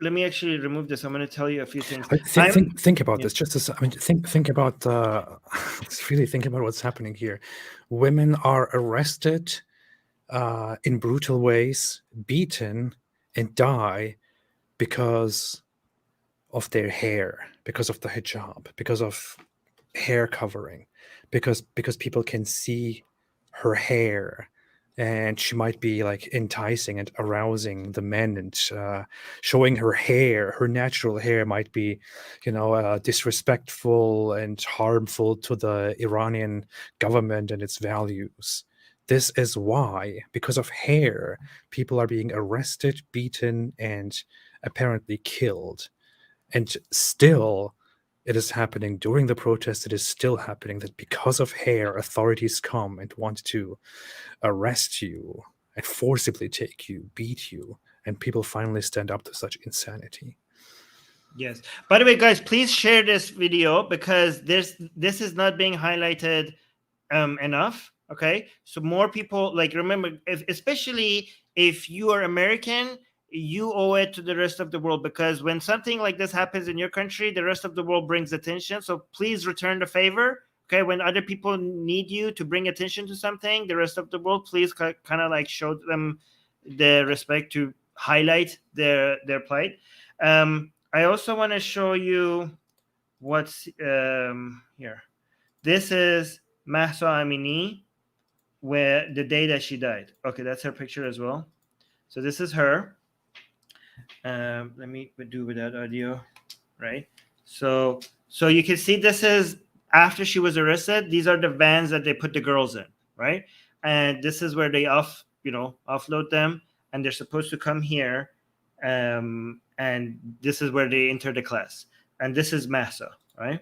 let me actually remove this. I'm going to tell you a few things. Think about this. Just I mean, think about really think about what's happening here. Women are arrested in brutal ways, beaten, and die because of their hair, because of the hijab, because of hair covering, because people can see her hair, and she might be like enticing and arousing the men, and showing her hair, her natural hair, might be, disrespectful and harmful to the Iranian government and its values. This is why, because of hair, people are being arrested, beaten, and apparently killed. And still, it is happening during the protest. It is still happening that because of hair, authorities come and want to arrest you and forcibly take you, beat you, and people finally stand up to such insanity. Yes. By the way, guys, please share this video because this is not being highlighted enough. Okay, so more people, like, remember, especially if you are American, you owe it to the rest of the world, because when something like this happens in your country, the rest of the world brings attention. So please return the favor. Okay, when other people need you to bring attention to something, the rest of the world, please kind of like show them the respect to highlight their plight. I also want to show you what's here. This is Mahsa Amini, where the day that she died. Okay, that's her picture as well. So this is her. Let me do without audio, right? So you can see this is after she was arrested. These are the vans that they put the girls in, right? And this is where they offload them, and they're supposed to come here, and this is where they enter the class. And this is Mahsa, right?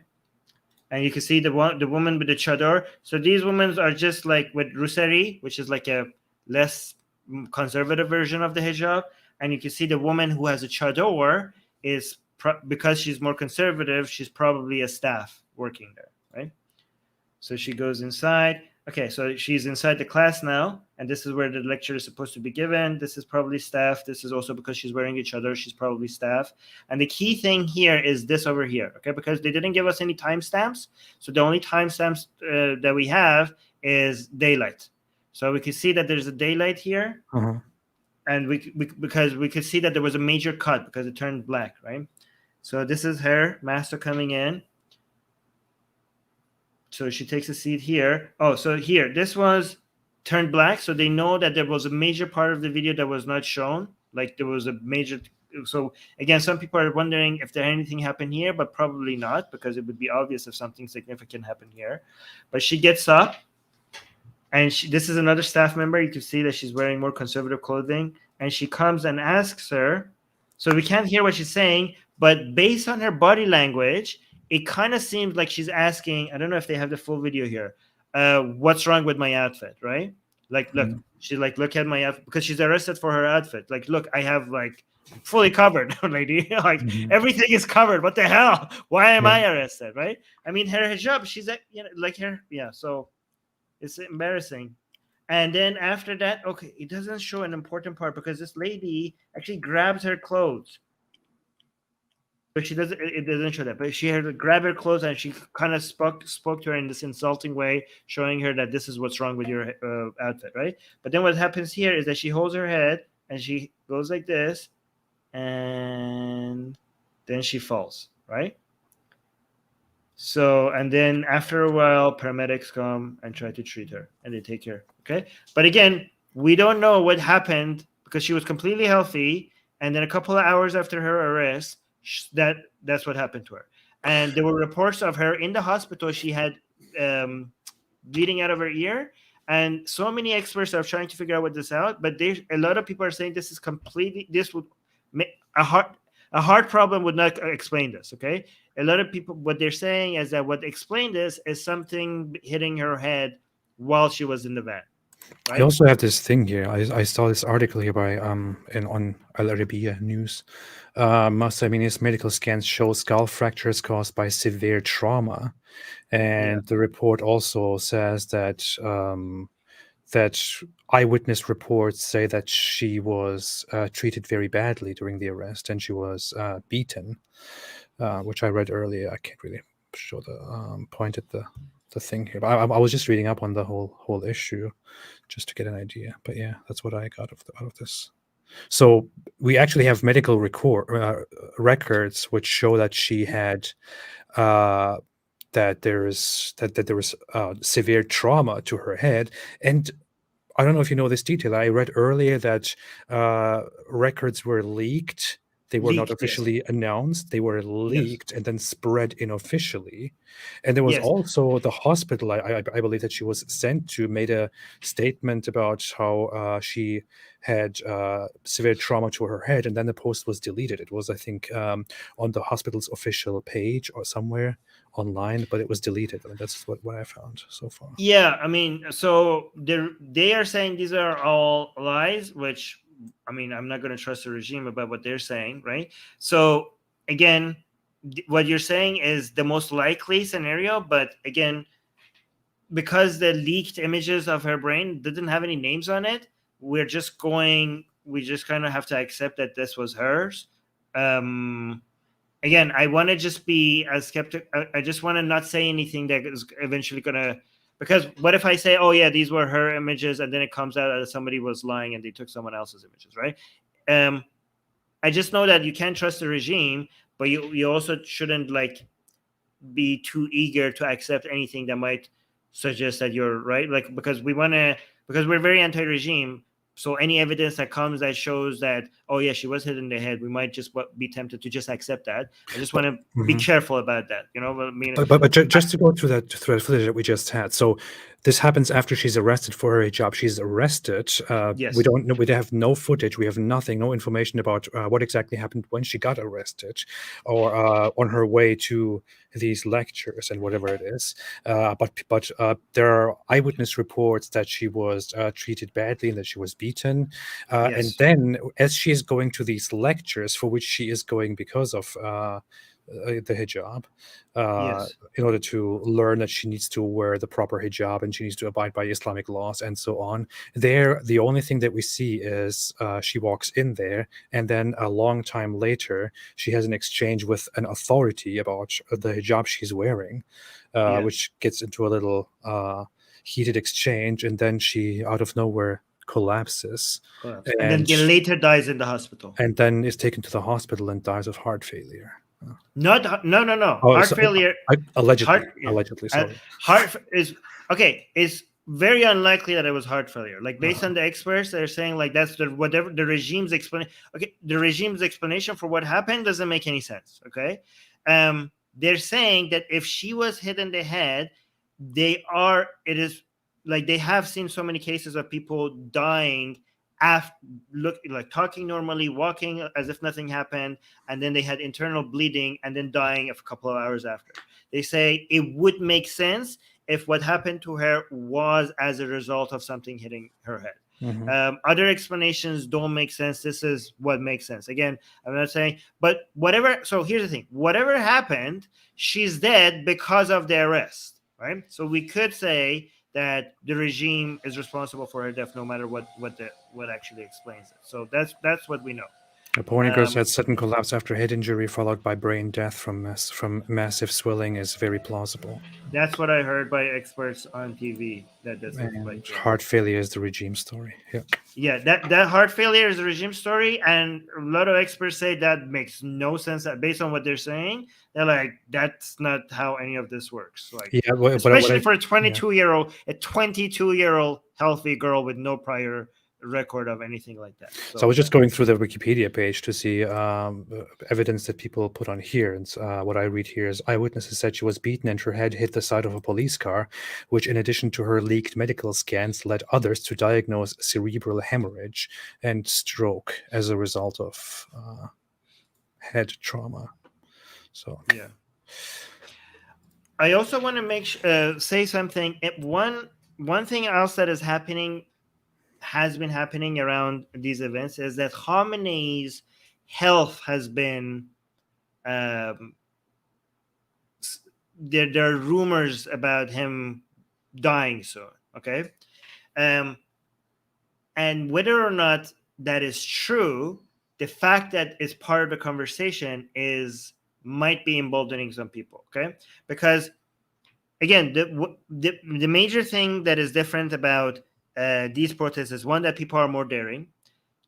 And you can see the woman with the chador. So these women are just like with Rusari, which is like a less conservative version of the hijab. And you can see the woman who has a chador is because she's more conservative, she's probably a staff working there, right? So she goes inside. Okay, so she's inside the class now, and this is where the lecture is supposed to be given. This is probably staff. This is also because she's wearing each other. She's probably staff. And the key thing here is this over here, okay? Because they didn't give us any timestamps. So the only timestamps that we have is daylight. So we can see that there's a daylight here. Uh-huh. And because we could see that there was a major cut because it turned black, right? So this is her, Master, coming in. So she takes a seat here. Oh, so here, this was turned black. So they know that there was a major part of the video that was not shown. Like there was a major. So again, some people are wondering if there anything happened here, but probably not, because it would be obvious if something significant happened here. But she gets up, and this is another staff member. You can see that she's wearing more conservative clothing. And she comes and asks her. So we can't hear what she's saying, but based on her body language, it kind of seems like she's asking, I don't know if they have the full video here, what's wrong with my outfit, right? Like, look, she's like, look at my outfit, because she's arrested for her outfit. Like, look, I have like fully covered, lady. Like everything is covered. What the hell? Why am I arrested, right? I mean, her hijab, she's like her, yeah. So it's embarrassing. And then after that, okay, it doesn't show an important part because this lady actually grabs her clothes. But she doesn't. It doesn't show that. But she had to grab her clothes, and she kind of spoke to her in this insulting way, showing her that this is what's wrong with your outfit, right? But then what happens here is that she holds her head and she goes like this, and then she falls, right? So, and then after a while, paramedics come and try to treat her, and they take her. Okay, but again, we don't know what happened because she was completely healthy, and then a couple of hours after her arrest, that's what happened to her. And there were reports of her in the hospital. She had bleeding out of her ear, and so many experts are trying to figure out what this out. But a lot of people are saying this would a heart problem would not explain this. Okay, a lot of people, what they're saying is that what explained this is something hitting her head while she was in the van. I right? also have this thing here. I saw this article here by on Al Arabiya News. Masamine's medical scans show skull fractures caused by severe trauma, Yeah. and the report also says that eyewitness reports say that she was treated very badly during the arrest, and she was beaten, which I read earlier. I can't really show the point at the thing here, but I was just reading up on the whole issue just to get an idea. But yeah, that's what I got out of this. So we actually have medical records which show that she had uh, that there was severe trauma to her head. And I don't know if you know this detail. I read earlier that records were leaked. They were not Leaked, yes. officially announced. They were Yes. leaked and then spread unofficially. And there was Yes. also the hospital, I believe, that she was sent to made a statement about how she had severe trauma to her head. And then the post was deleted. It was, I think, on the hospital's official page or somewhere online, but it was deleted. I mean, that's what I found so far. Yeah, I mean, so they are saying these are all lies, which, I mean, I'm not going to trust the regime about what they're saying, right? So again, what you're saying is the most likely scenario, but again, because the leaked images of her brain didn't have any names on it, we just kind of have to accept that this was hers. Um, Again, I want to just be as skeptic. I just want to not say anything that is eventually going to, because what if I say, oh yeah, these were her images, and then it comes out that somebody was lying and they took someone else's images, right? Um, I just know that you can't trust the regime, but you also shouldn't like be too eager to accept anything that might suggest that you're right, like, because we want to, because we're very anti-regime, so any evidence that comes that shows that, oh yeah, she was hit in the head, we might just be tempted to just accept that. I just want But to be mhm. careful about that, you know. I mean, Just to go through that footage that we just had. So this happens after she's arrested for her hijab. She's arrested. We yes, don't know. We have no footage. We have nothing. No information about what exactly happened when she got arrested, or on her way to these lectures and whatever it is. But there are eyewitness reports that she was treated badly and that she was beaten. And yes, then, as she is going to these lectures, for which she is going because of the hijab, uh, yes, in order to learn that she needs to wear the proper hijab and she needs to abide by Islamic laws and so on. There, the only thing that we see is she walks in there, and then a long time later, she has an exchange with an authority about the hijab she's wearing, yeah, which gets into a little heated exchange, and then she, out of nowhere, collapses, collapse, and then and they later dies in the hospital. and then is taken to the hospital and dies of heart failure. Not no Oh, heart so, failure. allegedly, Heart, yeah. Uh, sorry. is okay. It's very unlikely that it was heart failure. Like, based Uh-huh. on the experts, they're saying like that's the whatever the regime's explanation. Okay, the regime's explanation for what happened doesn't make any sense. Okay, they're saying that if she was hit in the head, it is like they have seen so many cases of people dying after look like talking normally, walking as if nothing happened, and then they had internal bleeding and then dying a couple of hours after. They say it would make sense if what happened to her was as a result of something hitting her head. Mhm. Other explanations don't make sense. This is what makes sense. Again, I'm not saying, but whatever. So here's the thing: whatever happened, she's dead because of the arrest, right? So we could say that the regime is responsible for her death, no matter what actually explains it. So that's what we know. Porniger Um, said sudden collapse after head injury followed by brain death from massive swelling is very plausible. that's what I heard by experts on TV. That this is like, And yeah. heart failure is the regime story. Yeah. Yeah, that heart failure is a regime story, and a lot of experts say that makes no sense. That based on what they're saying, they're like, that's not how any of this works. Like, Yeah. What especially I for a yeah. 22-year-old healthy girl with no prior record of anything like that. So I So was just going through the Wikipedia page to see evidence that people put on here. And what I read here is eyewitnesses said she was beaten and her head hit the side of a police car, which, in addition to her leaked medical scans, led others to diagnose cerebral hemorrhage and stroke as a result of head trauma. So, yeah, I also want to say something. One thing else that is happening has been happening around these events is that Khamenei's health has been um, there are rumors about him dying soon. Okay, um, and whether or not that is true, the fact that it's part of the conversation is might be emboldening some people. Okay, because again, the major thing that is different about these protests is one, that people are more daring.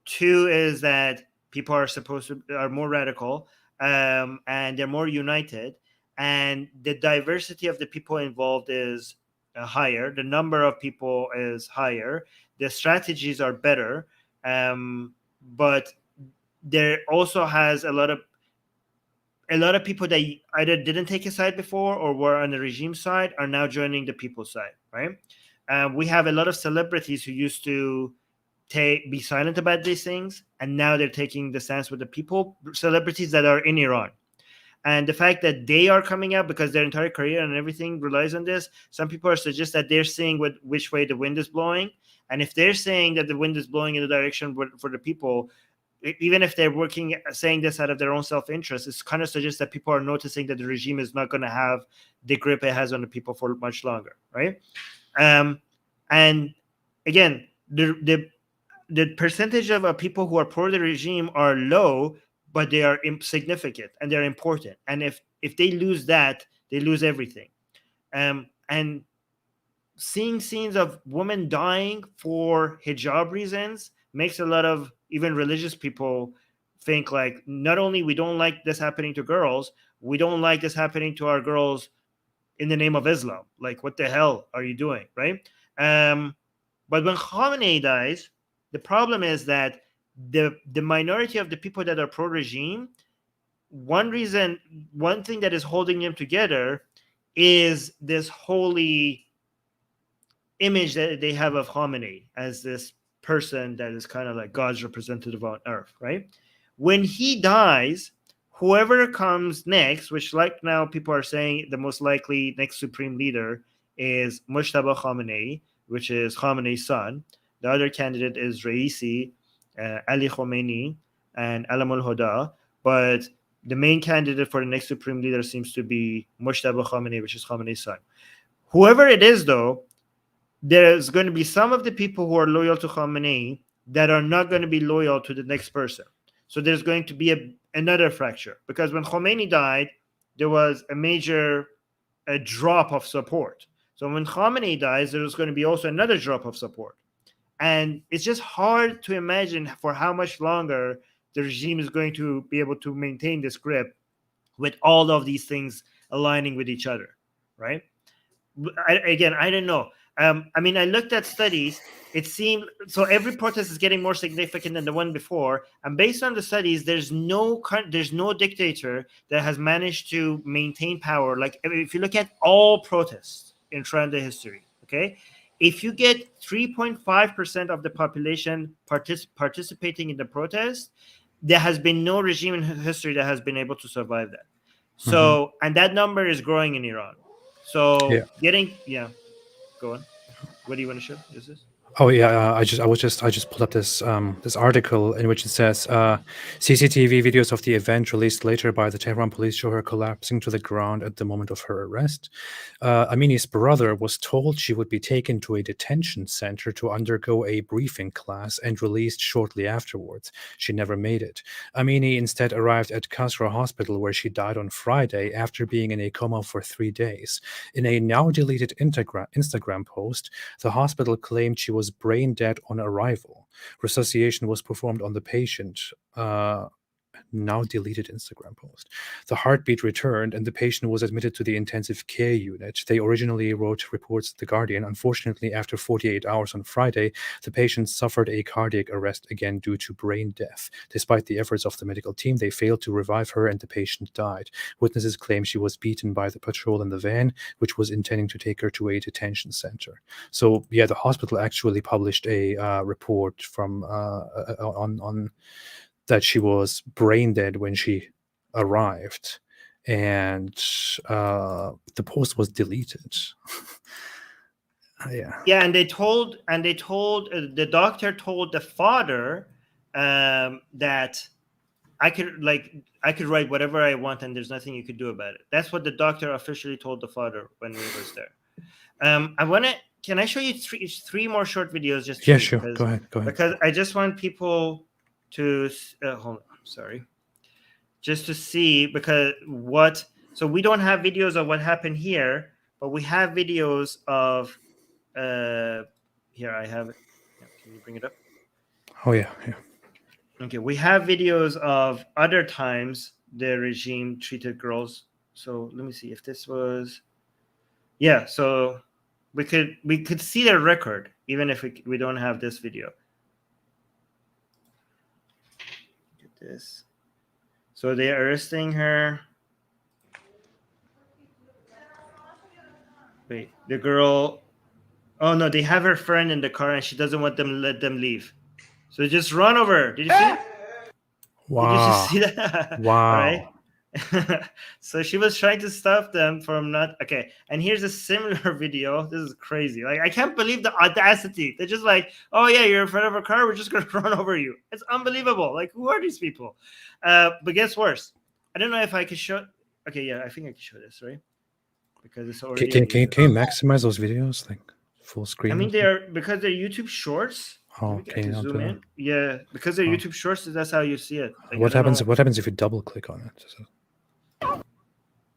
Two is that people are more radical, and they're more united, and the diversity of the people involved is higher. The number of people is higher. The strategies are better, but there also has a lot of people that either didn't take a side before or were on the regime side are now joining the people's side, right? We have a lot of celebrities who used to be silent about these things, and now they're taking the stance with the people, celebrities that are in Iran. And the fact that they are coming out because their entire career and everything relies on this, some people are suggest that they're seeing which way the wind is blowing. And if they're saying that the wind is blowing in the direction for the people, even if they're saying this out of their own self-interest, it's kind of suggests that people are noticing that the regime is not going to have the grip it has on the people for much longer, right? And again, the percentage of people who are pro the regime are low, but they are significant and they're important. And if they lose that, they lose everything. And seeing scenes of women dying for hijab reasons makes a lot of even religious people think like, not only we don't like this happening to girls, we don't like this happening to our girls in the name of Islam. Like, what the hell are you doing, right? But when Khamenei dies, the problem is that the minority of the people that are pro-regime, one thing that is holding them together is this holy image that they have of Khamenei as this person that is kind of like God's representative on earth, right? When he dies, whoever comes next, which like now people are saying the most likely next supreme leader is Mujtaba Khamenei, which is Khamenei's son. The other candidate is Raisi, Ali Khomeini, and Alam al-Huda. But the main candidate for the next supreme leader seems to be Mujtaba Khamenei, which is Khamenei's son. Whoever it is, though, there's going to be some of the people who are loyal to Khamenei that are not going to be loyal to the next person. So there's going to be another fracture, because when Khomeini died, there was a drop of support. So when Khamenei dies, there's going to be also another drop of support. And it's just hard to imagine for how much longer the regime is going to be able to maintain this grip with all of these things aligning with each other, right? I don't know. I looked at studies. It seemed so every protest is getting more significant than the one before, and based on the studies, there's no dictator that has managed to maintain power. Like, if you look at all protests in throughout the history, okay, if you get 3.5% of the population participating in the protest, there has been no regime in history that has been able to survive that. So, and that number is growing in Iran. So Yeah. go on. What do you want to show? Is this? Oh yeah, I just pulled up this article in which it says CCTV videos of the event released later by the Tehran police show her collapsing to the ground at the moment of her arrest. Amini's brother was told she would be taken to a detention center to undergo a briefing class and released shortly afterwards. She never made it. Amini instead arrived at Kasra Hospital, where she died on Friday after being in a coma for 3 days. In a now deleted Instagram post, the hospital claimed she was brain dead on arrival. Resuscitation was performed on the patient. Now deleted Instagram post. The heartbeat returned and the patient was admitted to the intensive care unit. They originally wrote reports to The Guardian. Unfortunately, after 48 hours on Friday, the patient suffered a cardiac arrest again due to brain death. Despite the efforts of the medical team, they failed to revive her and the patient died. Witnesses claim she was beaten by the patrol in the van, which was intending to take her to a detention center. So, yeah, the hospital actually published a report from on that she was brain dead when she arrived, and the post was deleted. Yeah, and they told the doctor told the father that I could write whatever I want and there's nothing you could do about it. That's what the doctor officially told the father when we was there. I want to. Can I show you three more short videos? Just Yeah, three, sure. Go ahead. because I just want people to hold on. Sorry, just to see because what. So we don't have videos of what happened here, but we have videos of. Here I have it. Yeah, can you bring it up? Oh yeah. Okay, we have videos of other times the regime treated girls. So let me see if this was. Yeah, so we could see their record even if we don't have this video. Get this. So they're arresting her. Wait, the girl. Oh no, they have her friend in the car and she doesn't want them let them leave. So they just run over. Did you see it? Did you just Wow. see that? Wow. Right. So she was trying to stop them from not okay. And here's a similar video. This is crazy. Like I can't believe the audacity. They're just like, oh yeah, you're in front of a car. We're just gonna run over you. It's unbelievable. Like who are these people? But guess worse. I don't know if I could show. Okay, yeah, I think I can show this right because it's already. Can you maximize those videos like full screen? I mean, because they're YouTube Shorts. Oh, I can zoom in. Yeah, because they're YouTube Shorts. That's how you see it. Like, what happens? What happens if you double click on it?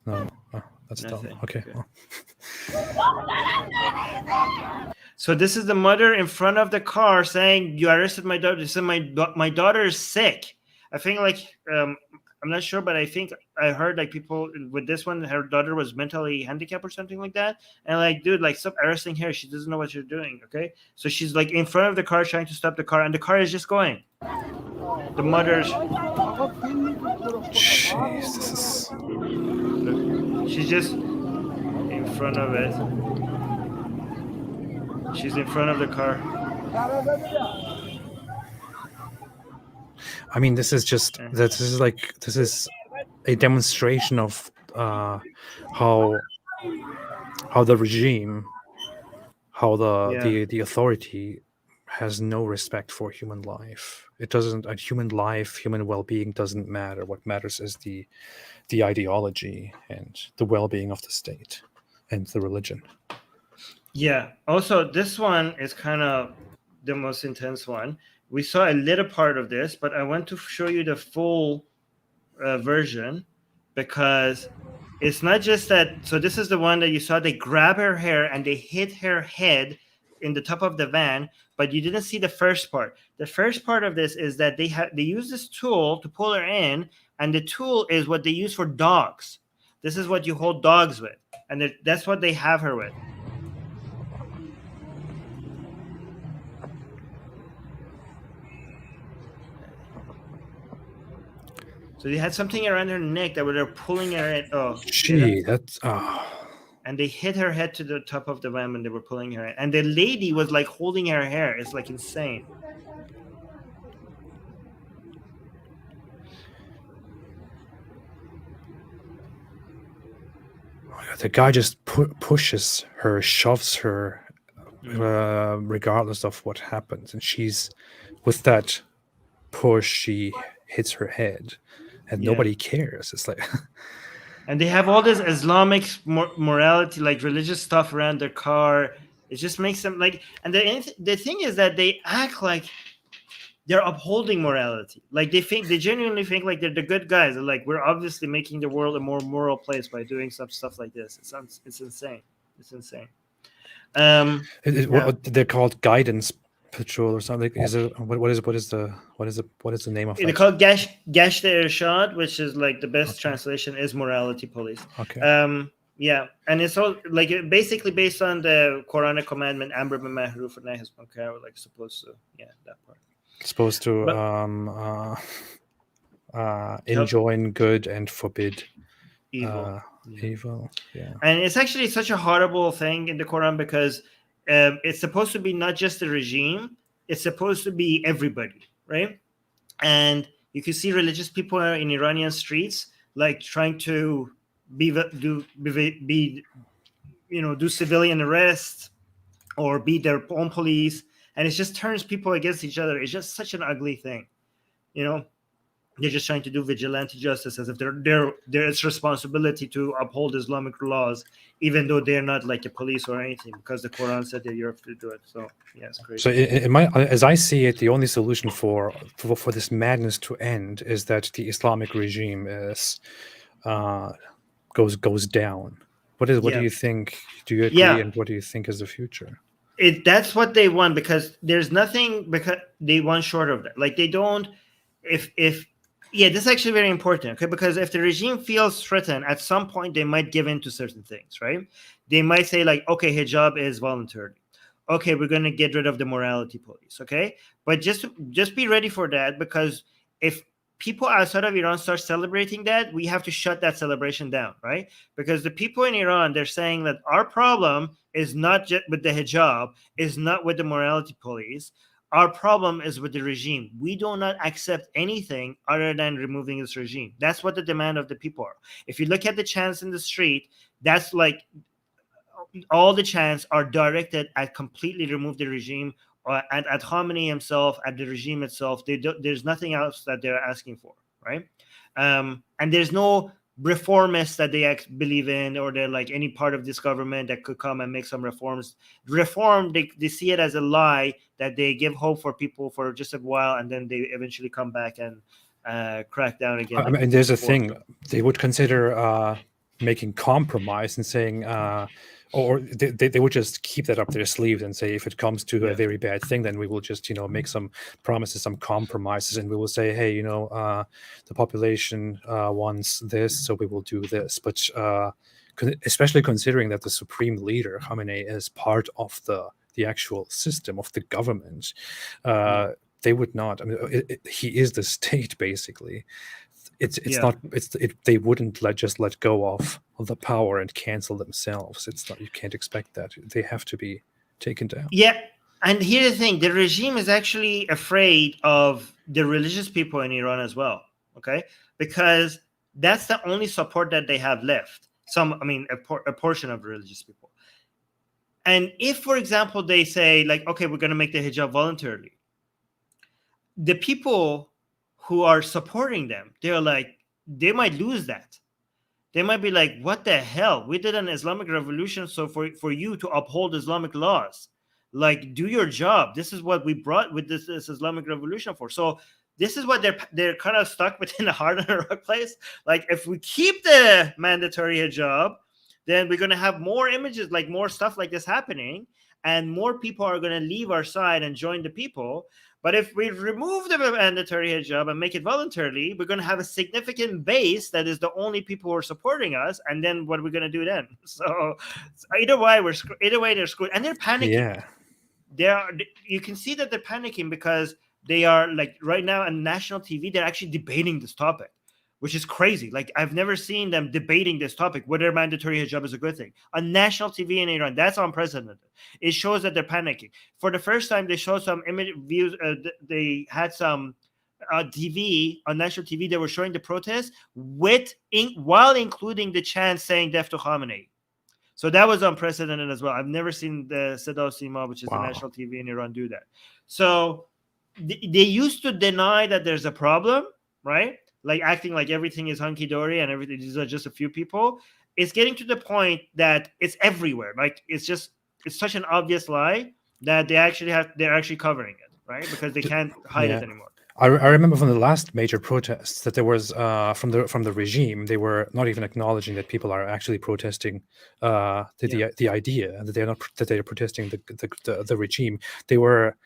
No, that's dumb. Okay. So this is the mother in front of the car saying, "You arrested my daughter." She said, "My daughter is sick." I think I'm not sure, but I think I heard like people with this one, her daughter was mentally handicapped or something like that. And like, dude, like stop arresting her. She doesn't know what you're doing. Okay. So she's like in front of the car trying to stop the car and the car is just going. The mother's. Jeez, this is. Look, she's just in front of it. She's in front of the car. I mean, this is just this is a demonstration of how the regime, how the authority has no respect for human life. It doesn't. Human life, human well-being doesn't matter. What matters is the ideology and the well-being of the state and the religion. Yeah. Also, this one is kind of the most intense one. We saw a little part of this, but I want to show you the full version because it's not just that. So this is the one that you saw. They grab her hair and they hit her head in the top of the van, but you didn't see the first part. The first part of this is that they use this tool to pull her in, and the tool is what they use for dogs. This is what you hold dogs with, and that's what they have her with. So they had something around her neck that they're pulling her in. Oh, gee, that's. And they hit her head to the top of the van when they were pulling her in. And the lady was like holding her hair. It's like insane. The guy just pushes her, shoves her, regardless of what happens. And she's, with that push, she hits her head. And nobody cares. It's like, and they have all this Islamic morality, like religious stuff around their car. It just makes them like. And the thing is that they act like they're upholding morality. Like they genuinely think like they're the good guys. They're like, we're obviously making the world a more moral place by doing some stuff like this. It's insane. It's insane. They're called guidance patrol or something. Is it what is the name of it? They're called Gash Irshad, which is like the best translation is morality police. Okay. Yeah, and it's all like basically based on the Quranic commandment Amr bil Ma'ruf and Nahy anil Munkar, like supposed to that part. Supposed to enjoin good and forbid evil. Yeah. And it's actually such a horrible thing in the Quran because it's supposed to be not just the regime, it's supposed to be everybody, right? And you can see religious people in Iranian streets like trying to do civilian arrests, or be their own police, and it just turns people against each other. It's just such an ugly thing, you know. They're just trying to do vigilante justice as if they're it's responsibility to uphold Islamic laws, even though they're not like a police or anything, because the Quran said that you have to do it. So yeah, it's So, crazy. as I see it, the only solution for this madness to end is that the Islamic regime is uh, goes down. What do Yeah, you think? Do you agree? yeah. And what do you think is the future? That's what they want, because there's nothing because they want short of that. Like they don't. If Yeah, this is actually very important. Okay, because if the regime feels threatened, at some point they might give in to certain things, right? They might say like, okay, hijab is voluntary. Okay, we're going to get rid of the morality police. Okay, but just be ready for that, because if people outside of Iran start celebrating that, we have to shut that celebration down, right? Because the people in Iran, they're saying that our problem is not just with the hijab, is not with the morality police. Our problem is with the regime. We do not accept anything other than removing this regime. That's what the demand of the people are. If you look at the chants in the street, that's like all the chants are directed at completely remove the regime, and at Khamenei himself, at the regime itself. There's nothing else that they're asking for, right? And there's no reformists that they believe in, or they're like any part of this government that could come and make some reforms. Reform, they see it as a lie that they give hope for people for just a while, and then they eventually come back and crack down again I like they mean, did there's a before. thing they would consider making compromise and saying, or they would just keep that up their sleeves and say, if it comes to a Yeah. very bad thing, then we will just make some promises, some compromises, and we will say, hey, the population wants this, so we will do this. But especially considering that the supreme leader Khamenei is part of the actual system of the government. Yeah. They would not. I mean, he is the state basically. It's Yeah. not. They wouldn't let go of the power and cancel themselves. It's not. You can't expect that. They have to be taken down. Yeah. And here's the thing, the regime is actually afraid of the religious people in Iran as well. Okay. Because that's the only support that they have left. I mean, a portion of religious people. And if, for example, they say, like, okay, we're going to make the hijab voluntarily, the people who are supporting them, they're like, they might lose that. They might be like, what the hell? We did an Islamic revolution so for you to uphold Islamic laws. Like, do your job. This is what we brought with this Islamic revolution for. So this is what they're kind of stuck between a hard and a rock place. Like, if we keep the mandatory hijab, then we're gonna have more images, like more stuff like this happening, and more people are gonna leave our side and join the people. But if we remove the mandatory hijab and make it voluntarily, we're going to have a significant base that is the only people who are supporting us. And then what are we going to do then? So either way, either way they're screwed, and they're panicking. Yeah. You can see that they're panicking because they are like right now on national TV. They're actually debating this topic, which is crazy. Like I've never seen them debating this topic, whether mandatory hijab is a good thing on national TV in Iran. That's unprecedented. It shows that they're panicking. For the first time, they showed some image views. They had some TV on national TV. They were showing the protest while including the chant saying "Death to Khamenei." So that was unprecedented as well. I've never seen the Sada Sima, which is the Wow. national TV in Iran, do that. So they used to deny that there's a problem, right? Like acting like everything is hunky dory and everything. These are just a few people. It's getting to the point that it's everywhere. Like it's such an obvious lie that they're actually covering it, right? Because they can't hide Yeah. it anymore. I remember from the last major protests that there was from the regime, they were not even acknowledging that people are actually protesting the idea that they're not that they're protesting the regime. They were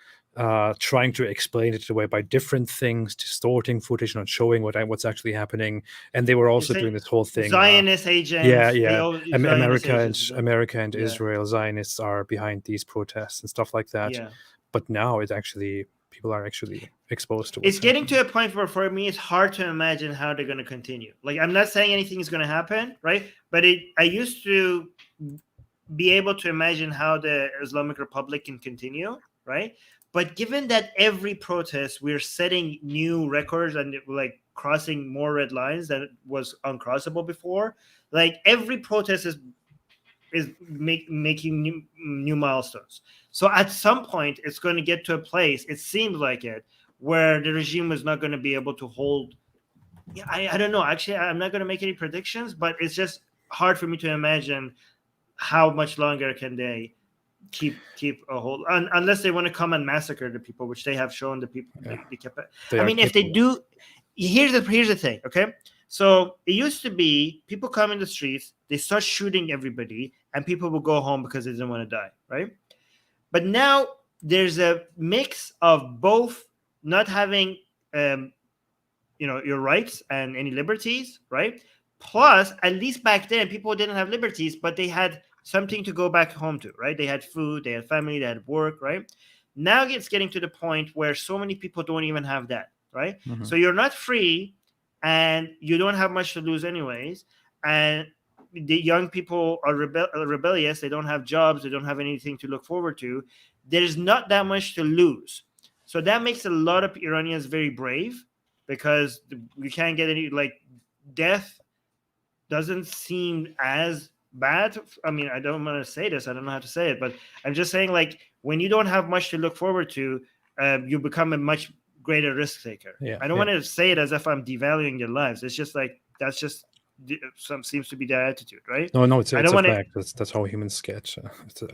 trying to explain it away by different things, distorting footage, not showing what's actually happening, and they were They also say doing this whole thing. Zionist Yeah, agents. They yeah. all Zionist agents. America and Yeah, Israel Zionists are behind these protests and stuff like that. yeah. But now it actually people are actually exposed to It's what's getting happening. to a point where for me it's hard to imagine how they're going to continue. Like I'm not saying anything is going to happen, right? But I used to be able to imagine how the Islamic Republic can continue, right? But given that every protest we're setting new records and like crossing more red lines that was uncrossable before, like every protest is making new milestones. So at some point, it's going to get to a place, it seems like it, where the regime is not going to be able to hold. Yeah, I don't know. Actually, I'm not going to make any predictions, but it's just hard for me to imagine how much longer can they keep a hold, unless they want to come and massacre the people, which they have shown the people. Yeah, they kept. they I are mean, if they capable. do, here's the thing. Okay, so it used to be people come in the streets, they start shooting everybody, and people will go home because they didn't want to die, right? But now there's a mix of both not having um, your rights and any liberties, right? Plus, at least back then, people didn't have liberties, but they had something to go back home to, right? They had food, they had family, they had work, right? Now it's getting to the point where so many people don't even have that, right? Mhm. So you're not free, and you don't have much to lose anyways, and the young people are rebellious. They don't have jobs, they don't have anything to look forward to. There's not that much to lose. So that makes a lot of Iranians very brave, because we can't get any, like, death doesn't seem as bad. I mean, I don't want to say this, I don't know how to say it, but I'm just saying, like, when you don't have much to look forward to, you become a much greater risk taker. Yeah, I don't yeah. want to say it as if I'm devaluing their lives. It's just like, that's just some seems to be their attitude, right? No, I it's don't a want to. fact. That's how humans get.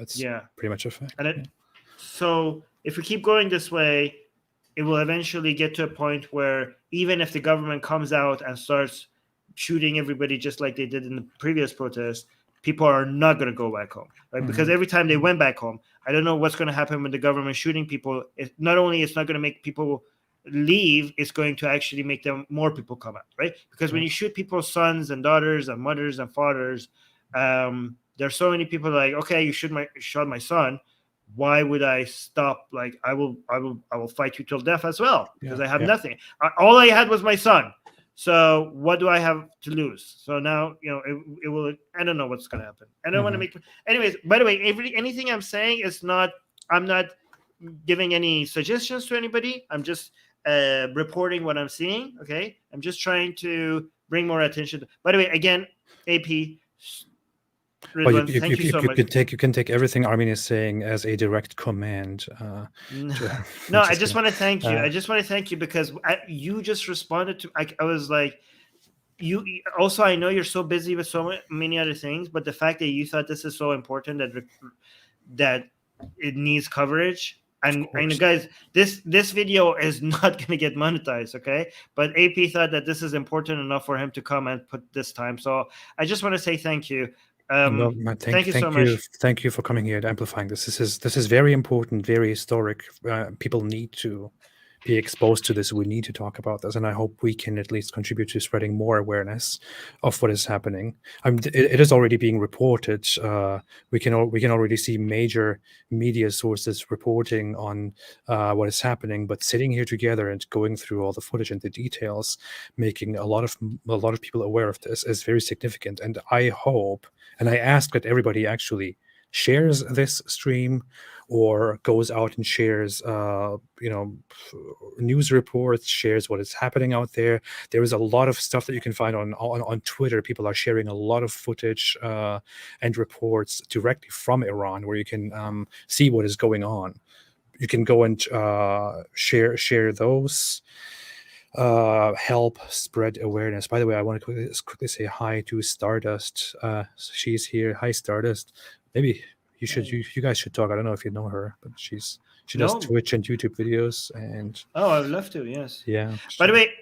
It's Yeah. pretty much a fact. And Yeah. so if we keep going this way, it will eventually get to a point where even if the government comes out and starts shooting everybody just like they did in the previous protest, people are not going to go back home, right? Because Mhm. every time they went back home, I don't know what's going to happen when the government shooting people. Not only it's not going to make people leave, it's going to actually make them more people come out, right? Because when Yeah. you shoot people's sons and daughters and mothers and fathers, there's so many people like, okay, you shot my son, why would I stop? Like, I will fight you till death as well, Yeah. because I have Yeah. nothing. All I had was my son. So what do I have to lose? So now, it will. I don't know what's going to happen. I don't want to Mhm. make. Anyways, by the way, anything I'm saying is not. I'm not giving any suggestions to anybody. I'm just reporting what I'm seeing. Okay, I'm just trying to bring more attention. By the way, again, AP, Well, Ridwan, thank you so much. you can take everything Armin is saying as a direct command. No, I Just just kidding. want to thank you. Uh, I just want to thank you because you just responded to. I was like, you. Also, I know you're so busy with so many other things, but the fact that you thought this is so important that it needs coverage. of And I know, course. guys, this video is not going to get monetized, okay? But AP thought that this is important enough for him to come and put this time. So I just want to say thank you. No, man, Thank you so much. thank you for coming here and amplifying this. This is very important, very historic. People need to be exposed to this. We need to talk about this, and I hope we can at least contribute to spreading more awareness of what is happening. It is already being reported. We can already see major media sources reporting on what is happening. But sitting here together and going through all the footage and the details, making a lot of people aware of this is very significant. And I hope, and I ask that everybody actually shares this stream or goes out and shares news reports, shares what is happening out there. There is a lot of stuff that you can find on Twitter. People are sharing a lot of footage and reports directly from Iran, where you can see what is going on. You can go and share those. Help spread awareness. By the way, I want to quickly say hi to Stardust. She's here. Hi, Stardust. Maybe you guys should talk. I don't know if you know her, but she does No. Twitch and YouTube videos, and Oh, I'd love to. Yes. yeah. By the way,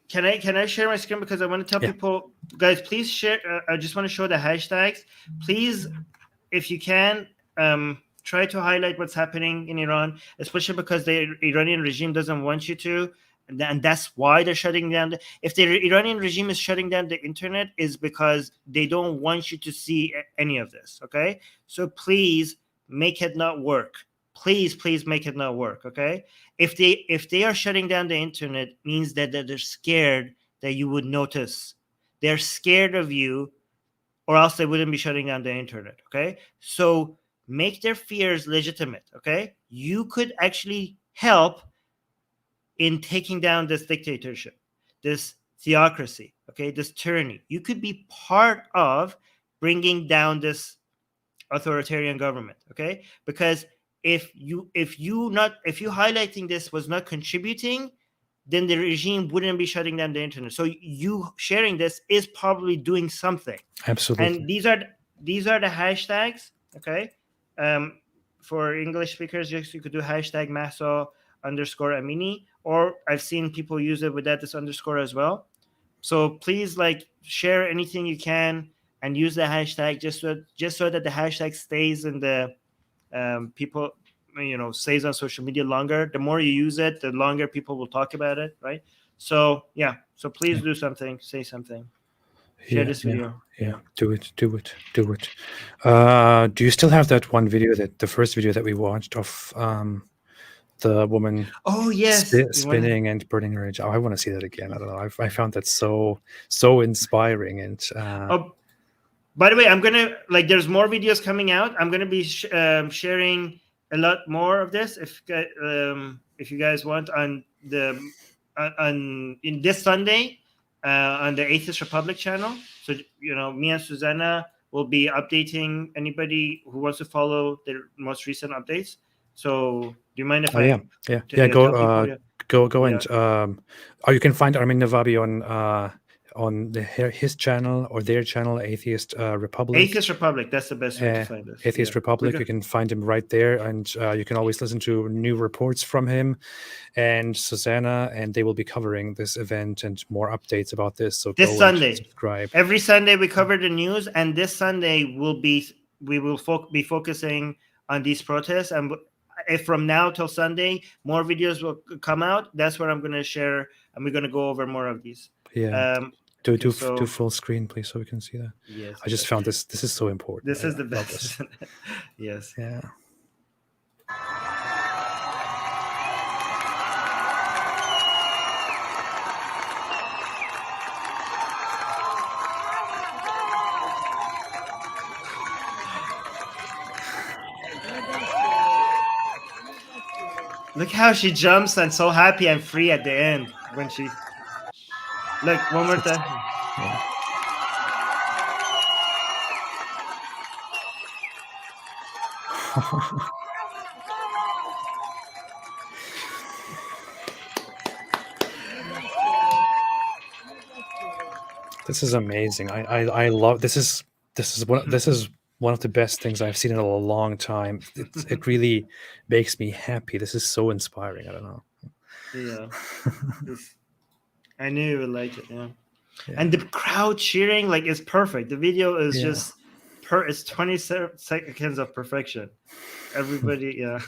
can I share my screen, because I want to tell Yeah. people, guys, please share. I just want to show the hashtags. Please, if you can, try to highlight what's happening in Iran, especially because the Iranian regime doesn't want you to, and that's why they're shutting down. If the Iranian regime is shutting down the internet, is because they don't want you to see any of this. Okay, so please make it not work. Please make it not work. Okay, if they are shutting down the internet, means that they're scared that you would notice. They're scared of you, or else they wouldn't be shutting down the internet. Okay, so make their fears legitimate. Okay, you could actually help in taking down this dictatorship, this theocracy. Okay, this tyranny. You could be part of bringing down this authoritarian government. Okay, because if you highlighting this was not contributing, then the regime wouldn't be shutting down the internet. So you sharing this is probably doing something. Absolutely. And these are the hashtags. Okay, um, for English speakers, you could do hashtag Maso underscore Amini, or I've seen people use it without this underscore as well. So please, like, share anything you can and use the hashtag just so that the hashtag stays in the people, stays on social media longer. The more you use it, the longer people will talk about it, right? So yeah, so please Yeah. do something, say something, share this video. Yeah. Do it. Do you still have that one video, that the first video that we watched of the woman Oh yes, spinning and burning her hijab? I want to see that again. I don't know. I found that so inspiring, and Oh, by the way, I'm gonna, like, there's more videos coming out. I'm gonna be sharing a lot more of this if you guys want on the on in this Sunday on the Atheist Republic channel. So me and Susanna will be updating anybody who wants to follow the most recent updates. So do you mind if I yeah. tell people? Yeah. Go Yeah. and you can find Armin Navabi on his channel or their channel, Atheist Republic. Atheist Republic, that's the best way to find us. Atheist Republic, you can find him right there, and you can always listen to new reports from him and Susanna, and they will be covering this event and more updates about this. So this go Sunday, and subscribe. Every Sunday we cover the news, and this Sunday we will be focusing on these protests. And if from now till Sunday more videos will come out, that's where I'm going to share, and we're going to go over more of these. Yeah. Do full screen, please, so we can see that. Yes. I just found this is so important. This is the best. Yes. Yeah. Look how she jumps and so happy and free at the end when she. Look, one more time. Yeah. This is amazing. I love this is one of the best things I've seen in a long time. It really makes me happy. This is so inspiring. I don't know. Yeah. I knew you would like it. Yeah. And the crowd cheering, like, is perfect. The video is just it's 20 seconds of perfection. Everybody, yeah.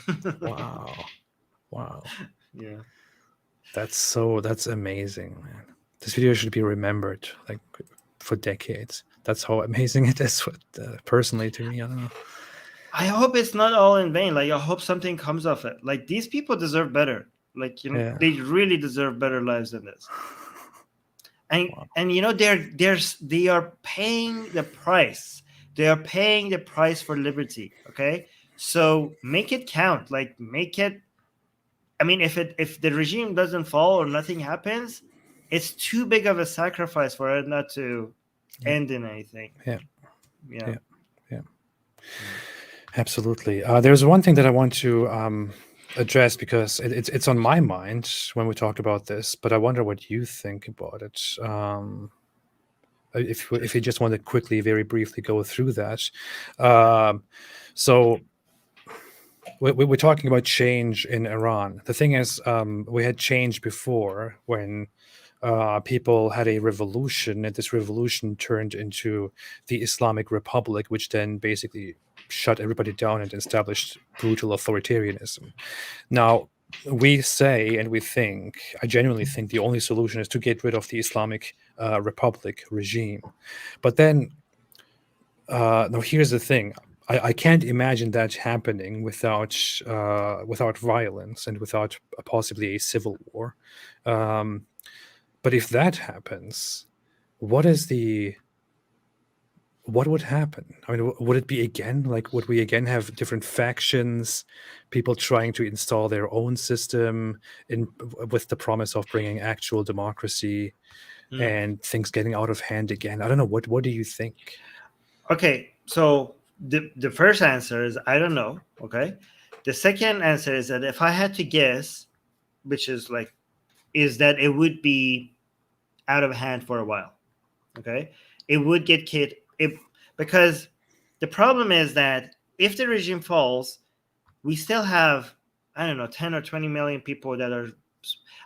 Wow. Yeah. That's amazing, man. This video should be remembered, like, for decades. That's how amazing it is, personally, to me. I don't know. I hope it's not all in vain. Like, I hope something comes of it. Like, these people deserve better. Like, they really deserve better lives than this. And they are paying the price. They are paying the price for liberty. Okay, so make it count. Like, make it. I mean, if the regime doesn't fall or nothing happens, it's too big of a sacrifice for it not to end in anything. Yeah. Absolutely. There's one thing that I want to address, because it's on my mind when we talk about this, but I wonder what you think about it. If you just want to quickly, very briefly go through that. So we're talking about change in Iran. The thing is, we had change before when people had a revolution, and this revolution turned into the Islamic Republic, which then basically shut everybody down and established brutal authoritarianism. Now, we say and we think, I genuinely think, the only solution is to get rid of the Islamic Republic regime. But then, now here's the thing. I can't imagine that happening without violence and without possibly a civil war. But if that happens, what would happen? I mean, would it be again, like, would we again have different factions, people trying to install their own system with the promise of bringing actual democracy, and things getting out of hand again? I don't know. What do you think? Okay, so The first answer is I don't know. Okay. The second answer is that if I had to guess, which is like, is that it would be out of hand for a while. Okay, it would get because the problem is that if the regime falls, we still have, I don't know, 10 or 20 million people that are,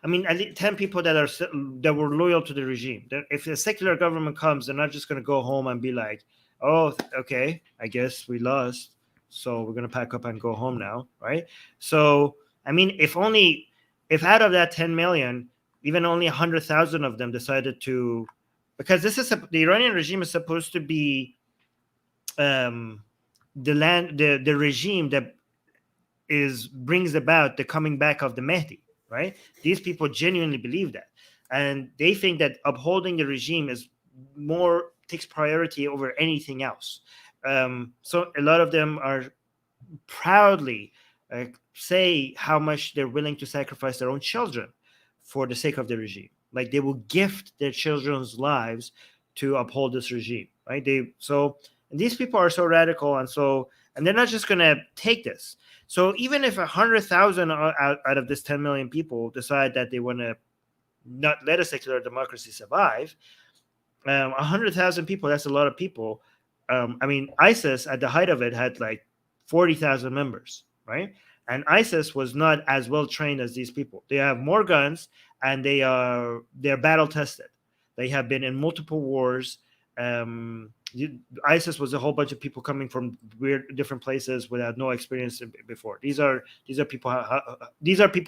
I mean, at least 10 people that were loyal to the regime. If a secular government comes, they're not just going to go home and be like, oh, okay, I guess we lost, so we're going to pack up and go home now, right? So I mean, if out of that 10 million, even only 100,000 of them decided to, because the Iranian regime is supposed to be um, the regime that brings about the coming back of the Mehdi, right? These people genuinely believe that, and they think that upholding the regime is more takes priority over anything else. So a lot of them are proudly say how much they're willing to sacrifice their own children for the sake of the regime. Like they will gift their children's lives to uphold this regime, right? And these people are so radical, and they're not just going to take this. So even if 100,000 out of this 10 million people decide that they want to not let a secular democracy survive, 100,000 people, that's a lot of people. I mean, ISIS at the height of it had like 40,000 members, right? And ISIS was not as well trained as these people. They have more guns, and they're battle tested. They have been in multiple wars. ISIS was a whole bunch of people coming from weird different places without no experience before. These are people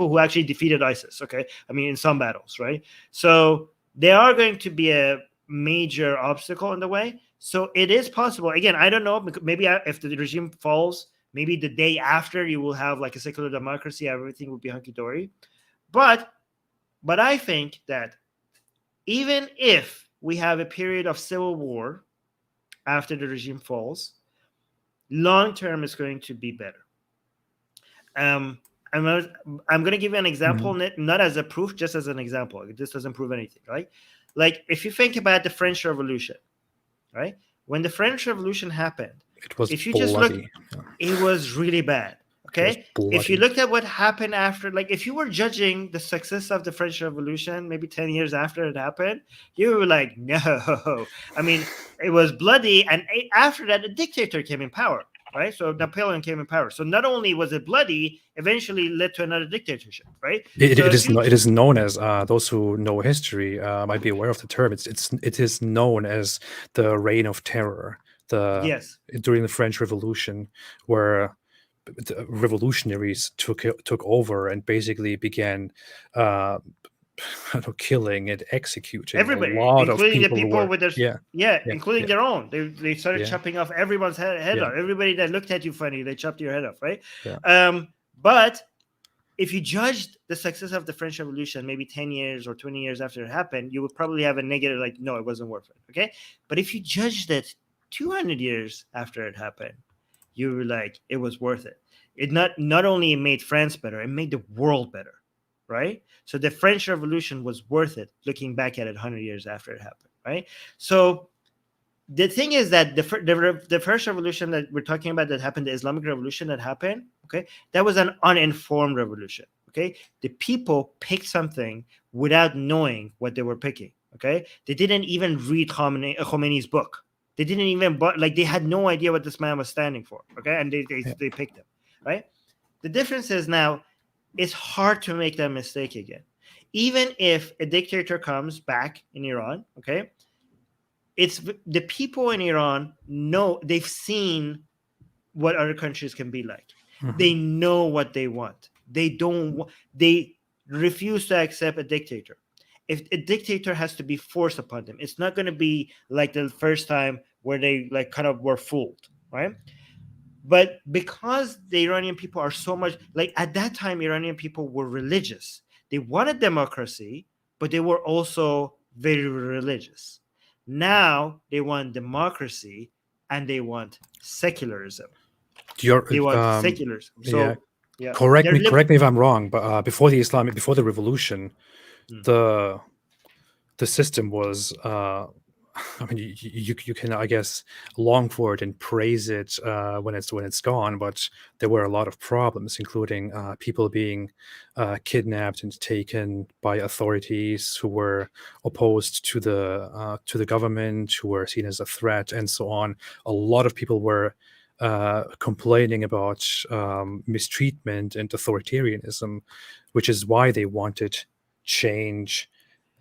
who actually defeated ISIS. Okay, I mean in some battles, right? So they are going to be a major obstacle in the way. So it is possible. Again, I don't know. Maybe if the regime falls, maybe the day after you will have like a secular democracy, everything will be hunky dory. But I think that even if we have a period of civil war after the regime falls, long term is going to be better. I'm going to give you an example, not as a proof, just as an example. This doesn't prove anything, right? Like if you think about the French Revolution, right? When the French Revolution happened, It was if you bloody. just look, it was really bad. Okay, if you looked at what happened after, like if you were judging the success of the French Revolution maybe 10 years after it happened, you were like, no. I mean, it was bloody, and after that, a dictator came in power, right? So Napoleon came in power. So not only was it bloody, eventually led to another dictatorship, right? It is known as, those who know history might be aware of the term. It is known as the Reign of Terror. Yes. During the French Revolution, where the revolutionaries took over and basically began killing and executing everybody, a lot of including people the people with their including their own. They started chopping off everyone's head off. Everybody that looked at you funny, they chopped your head off, right? But if you judged the success of the French Revolution maybe 10 years or 20 years after it happened, you would probably have a negative, like, no, it wasn't worth it. Okay. But if you judged it 200 years after it happened, you were like, it was worth it. It not only made France better, it made the world better, right? So the French Revolution was worth it looking back at it 100 years after it happened, right? So the thing is that the first revolution that we're talking about that happened, the Islamic Revolution that happened, okay, that was an uninformed revolution, okay? The people picked something without knowing what they were picking, okay? They didn't even read Khomeini's book. They didn't even, they had no idea what this man was standing for, okay? And they picked him, right? The difference is now it's hard to make that mistake again. Even if a dictator comes back in Iran, okay, it's the people in Iran know, they've seen what other countries can be like. They know what they want. They refuse to accept a dictator. If a dictator has to be forced upon them, it's not going to be like the first time where they like kind of were fooled, right? But because the Iranian people are so much, like at that time, Iranian people were religious. They wanted democracy, but they were also very religious. Now they want democracy and they want secularism. They want secularism. So correct me if I'm wrong, but before the revolution, the system was I mean, you can, I guess, long for it and praise it when it's gone, but there were a lot of problems, including people being kidnapped and taken by authorities who were opposed to the government, who were seen as a threat, and so on. A lot of people were complaining about mistreatment and authoritarianism, which is why they wanted change.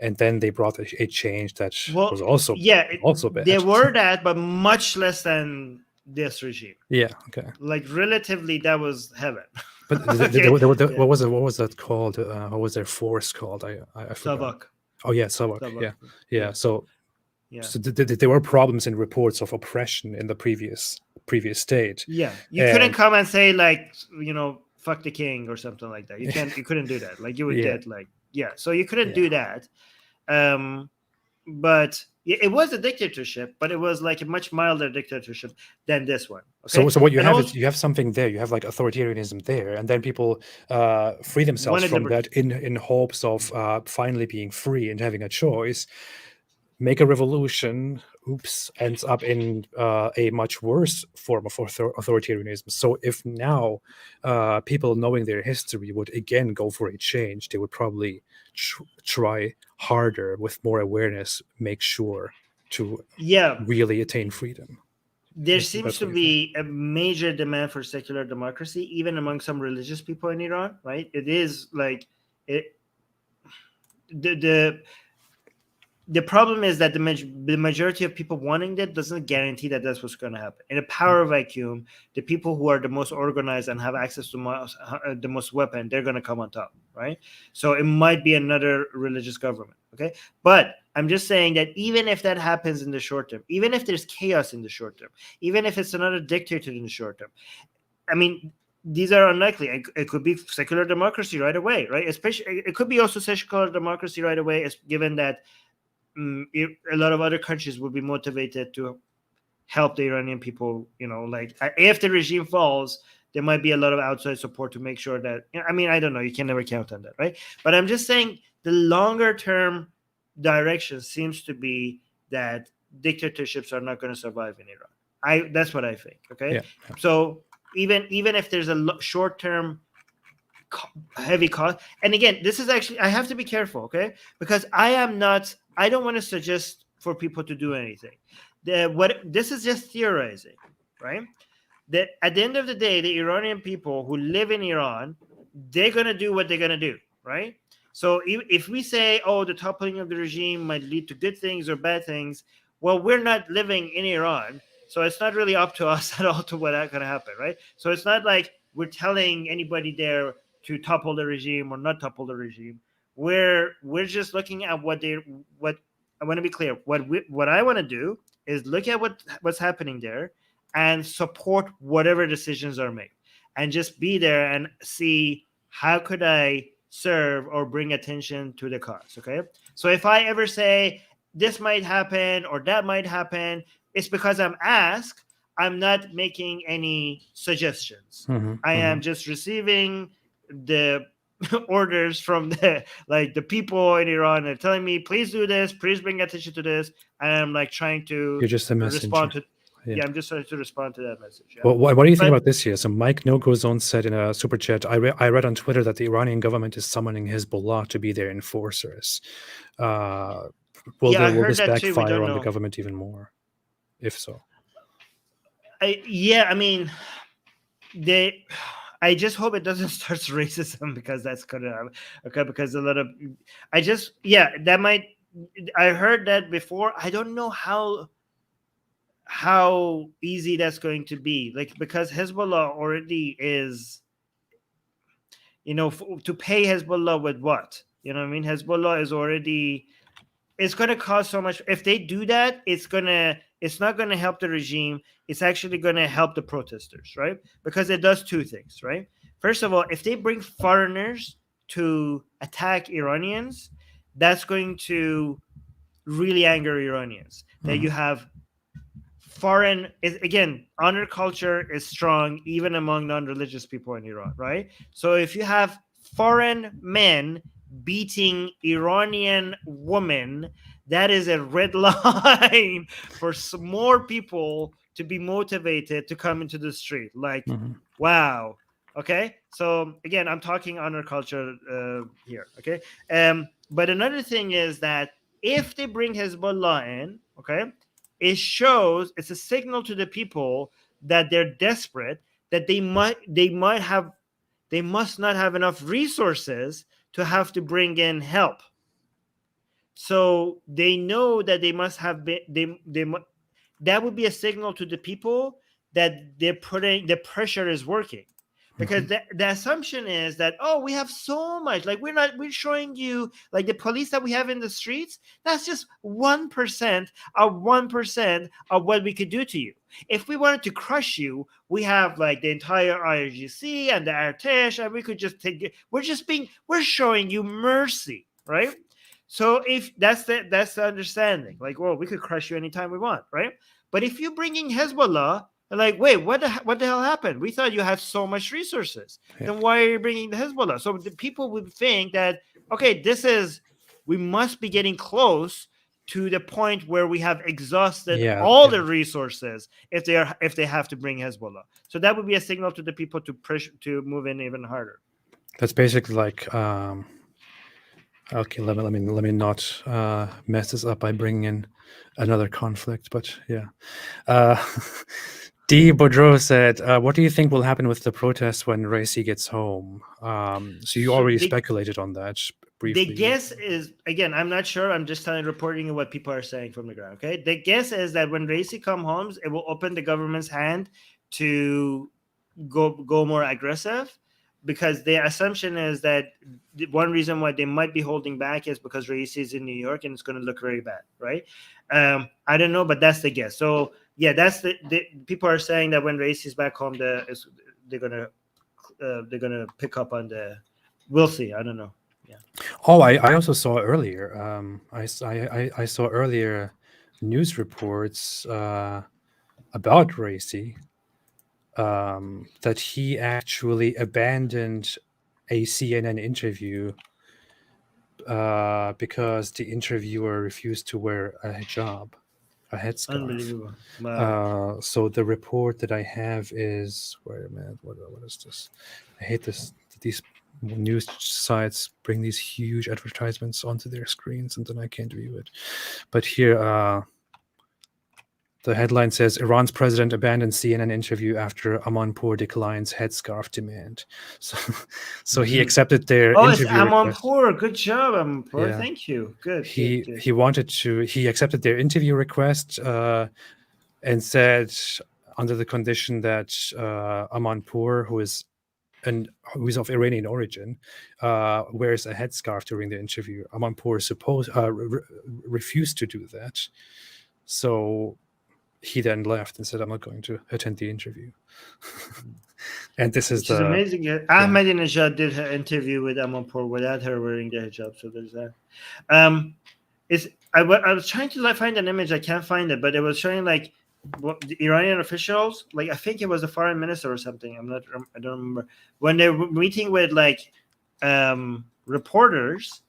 And then they brought a change that Well, was also yeah, there bad. were that, but much less than this regime. Yeah. Okay. Like relatively, that was heaven. But Okay, yeah. what was it? What was that called? What was their force called? I forgot. Savak, Oh yeah, Savak. Savak. Yeah, yeah. Yeah, So yeah, there were problems in reports of oppression in the previous state, yeah. You couldn't and come and say like, fuck the king or something like that. You couldn't do that. Like you would yeah, get like, yeah. So you couldn't yeah. do that. But it was a dictatorship, but it was like a much milder dictatorship than this one. Okay, So what you and have is also you have something there. You have like authoritarianism there, and then people free themselves wanted from liberty. that in hopes of finally being free and having a choice. Make a revolution, oops, ends up in a much worse form of authoritarianism. So if now people knowing their history would again go for a change, they would probably try harder with more awareness, make sure to Yeah, really attain freedom. there If seems that's to what you think. be a major demand for secular democracy, even among some religious people in Iran. Right? It is like it. The problem is that the majority of people wanting that doesn't guarantee that that's what's going to happen. In a power vacuum, the people who are the most organized and have access to the most weapon, they're going to come on top, right? So it might be another religious government, okay? But I'm just saying that even if that happens in the short term, even if there's chaos in the short term, even if it's another dictator in the short term, I mean, these are unlikely. It could be secular democracy right away, right? Especially, it could be also secular democracy right away, given that a lot of other countries would be motivated to help the Iranian people. Like if the regime falls, there might be a lot of outside support to make sure that. I mean, I don't know. You can never count on that, right? But I'm just saying the longer term direction seems to be that dictatorships are not going to survive in Iran. That's what I think. Okay, Yeah, yeah. so even if there's a short term heavy cost, and again, this is actually, I have to be careful, okay, because I don't want to suggest for people to do anything. What this is just theorizing, right? That at the end of the day, the Iranian people who live in Iran, they're going to do what they're going to do, right? So if we say, oh, the toppling of the regime might lead to good things or bad things, well, we're not living in Iran, so it's not really up to us at all to what's going to happen, right? So it's not like we're telling anybody there to topple the regime or not topple the regime. We're just looking at what I want to be clear. What I want to do is look at what's happening there and support whatever decisions are made, and just be there and see how could I serve or bring attention to the cause. Okay, so if I ever say this might happen or that might happen, it's because I'm asked. I'm not making any suggestions. I am just receiving the orders from the people in Iran. They're telling me, please do this, please bring attention to this. And I'm like trying to You're just a respond messenger. to. Yeah. Yeah, I'm just trying to respond to that message. Yeah. Well, what do you think But about this here? So Mike No Go Zone said in a super chat, I read on Twitter that the Iranian government is summoning Hezbollah to be their enforcers. yeah, I Will heard this that too. We backfire don't on the know. government even more? If so, I mean, they. I just hope it doesn't start racism, because that's gonna okay. Because a lot of, that might. I heard that before. I don't know how easy that's going to be. Like, because Hezbollah already is, to pay Hezbollah with what? You know what I mean? Hezbollah is already, it's going to cost so much. If they do that, it's not going to help the regime. It's actually going to help the protesters, right? Because it does two things, right? First of all, if they bring foreigners to attack Iranians, that's going to really anger Iranians. That you have foreign, again, honor culture is strong even among non-religious people in Iran, right? So if you have foreign men beating Iranian women, that is a red line for some more people to be motivated to come into the street. Like, Mhm. wow. Okay. So again, I'm talking honor culture here. Okay. But another thing is that if they bring Hezbollah in, okay, it shows, it's a signal to the people that they're desperate, that they must not have enough resources to have to bring in help. So they know that they must have been that would be a signal to the people that they're putting, the pressure is working, because Mhm. the assumption is that, oh, we have so much, like we're showing you, like the police that we have in the streets, that's just 1% of 1% of what we could do to you. If we wanted to crush you, we have like the entire IRGC and the Artesh, and we could just take it. We're showing you mercy, right? So if that's the understanding, like, well, we could crush you anytime we want, right? But if you bring in Hezbollah, they're like, wait, what the hell happened? We thought you had so much resources. Yeah. Then why are you bringing the Hezbollah? So the people would think that, okay, we must be getting close to the point where we have exhausted Yeah. all Yeah. the resources if they have to bring Hezbollah. So that would be a signal to the people to push to move in even harder. That's basically like okay. Let me not mess this up by bringing in another conflict. But yeah. Uh, D. Boudreau said, "What do you think will happen with the protests when Racy gets home?" So you So already the speculated on that the briefly. guess is, again, I'm not sure. I'm just reporting what people are saying from the ground. Okay, the guess is that when Racy come homes, it will open the government's hand to go more aggressive, because the assumption is that the one reason why they might be holding back is because Racy is in New York and it's going to look very bad, right? I don't know, but that's the guess. So yeah, that's the people are saying that when Racy's back home, they're gonna pick up on the. We'll see. I don't know. Yeah. Oh, I also saw earlier. I saw earlier news reports about Racy, that he actually abandoned a CNN interview because the interviewer refused to wear a hijab, a headscarf. Unbelievable. Wow. So the report that I have is, wait a minute, what is this? I hate this. These news sites bring these huge advertisements onto their screens, and then I can't view it. But here, the headline says Iran's president abandons CNN interview after Amanpour declines headscarf demand. So, so he accepted their Oh, it's interview request. Amonpour. Good job, Amonpour. Yeah, Thank you. Good, good, he good. he wanted to. He accepted their interview request and said under the condition that Amanpour, who is of Iranian origin, wears a headscarf during the interview. Amanpour refused to do that. So he then left and said, "I'm not going to attend the interview." And this is Which is the amazing. Ahmadinejad did her interview with Amonpour without her wearing the hijab. So there's that. Um, I was trying to like find an image. I can't find it, but it was showing like the Iranian officials, like I think it was the foreign minister or something. I don't remember, when they were meeting with like reporters.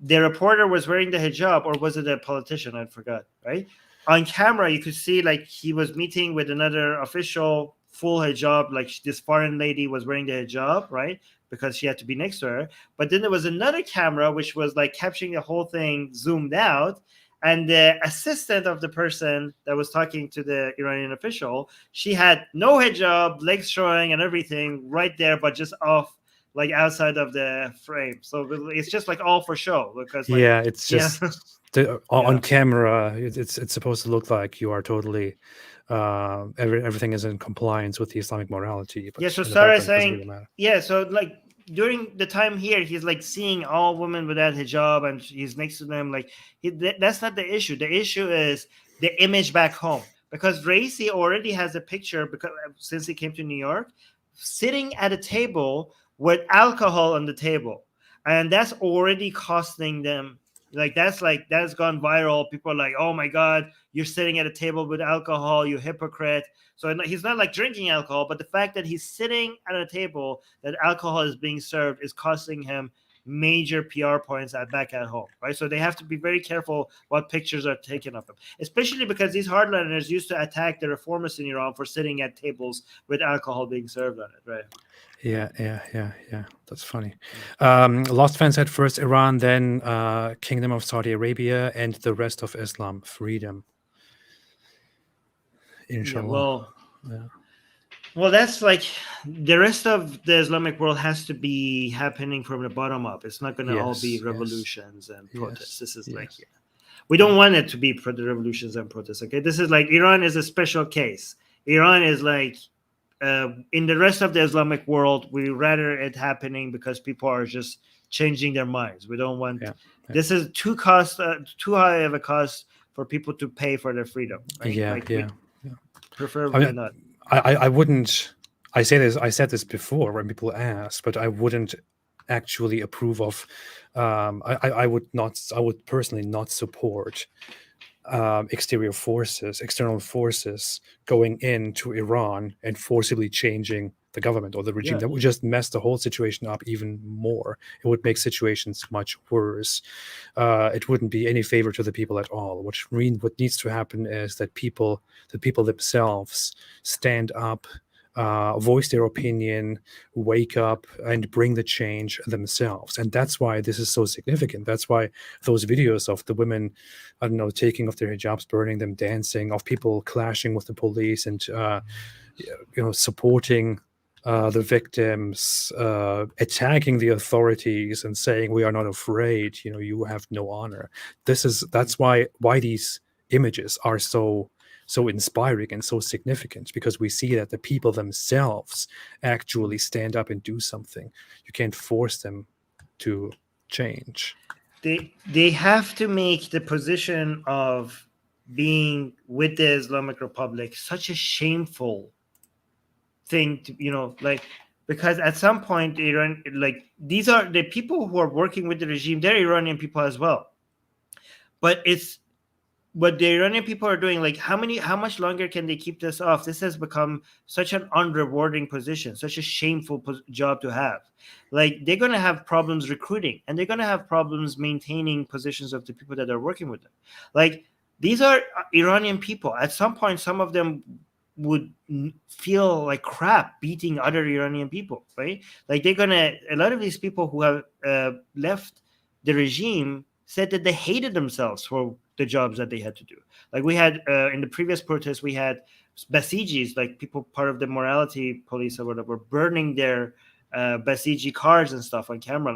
The reporter was wearing the hijab, or was it a politician? I forgot. Right on camera, you could see like he was meeting with another official, full hijab. Like this foreign lady was wearing the hijab, right? Because she had to be next to her. But then there was another camera which was like capturing the whole thing zoomed out. And the assistant of the person that was talking to the Iranian official, she had no hijab, legs showing and everything right there, but just off, like outside of the frame. So it's just like all for show, because like, yeah. It's yeah, just yeah. on camera. It's supposed to look like you are totally everything is in compliance with the Islamic morality, Yeah, but so in the Sarah background it doesn't saying, really matter. yeah, so like during the time here, he's like seeing all women without hijab, and he's next to them. Like that's not the issue. The issue is the image back home, because Racy already has a picture, because since he came to New York, sitting at a table with alcohol on the table, and that's already costing them. That's gone viral. People are like, "Oh my God, you're sitting at a table with alcohol, you hypocrite." So he's not like drinking alcohol, but the fact that he's sitting at a table that alcohol is being served is costing him major PR points back at home, right? So they have to be very careful what pictures are taken of them, especially because these hardliners used to attack the reformists in Iran for sitting at tables with alcohol being served on it, right? Yeah. That's funny. Lost Fans had first Iran, then Kingdom of Saudi Arabia, and the rest of Islam. Freedom. Yeah, Inshallah. Yeah. well, that's like the rest of the Islamic world has to be happening from the bottom up. It's not going to all be Yes. revolutions and protests. Yes. This is like, Yes. yeah. We don't want it to be for the revolutions and protests. Okay, this is like Iran is a special case. Iran is like in the rest of the Islamic world, we rather it happening because people are just changing their minds. We don't want this is too high of a cost for people to pay for their freedom. Right? Yeah. Like Yeah. preferably not. I wouldn't. I said this before when people ask, but I wouldn't actually approve of. I would not. I would personally not support external forces going into Iran and forcibly changing the government or the regime. Yeah. That would just mess the whole situation up even more. It would make situations much worse. It wouldn't be any favor to the people at all. What needs to happen is that the people themselves stand up, voice their opinion, wake up, and bring the change themselves. And that's why this is so significant. That's why those videos of the women, I don't know, taking off their hijabs, burning them, dancing, of people clashing with the police, and supporting the victims, attacking the authorities, and saying we are not afraid. You have no honor. That's why these images are so inspiring and so significant, because we see that the people themselves actually stand up and do something. You can't force them to change. They have to make the position of being with the Islamic Republic such a shameful thing to, like, because at some point Iran, like, these are the people who are working with the regime, they're Iranian people as well, but it's what the Iranian people are doing, like how much longer can they keep this off? This has become such an unrewarding position, such a shameful job to have. Like they're going to have problems recruiting, and they're going to have problems maintaining positions of the people that are working with them. Like these are Iranian people. At some point, some of them would feel like crap beating other Iranian people, right? Like a lot of these people who have left the regime said that they hated themselves for the jobs that they had to do. Like we had in the previous protest, we had Basijis, like people part of the morality police or whatever, burning their Basiji cars and stuff on camera.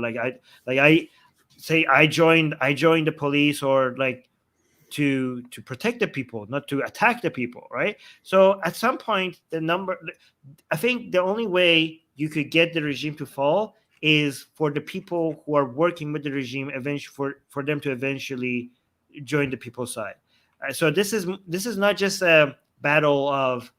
I say I joined the police, or like to protect the people, not to attack the people, right? So at some point, I think the only way you could get the regime to fall is for the people who are working with the regime eventually, for them to eventually join the people's side. So this is not just a battle of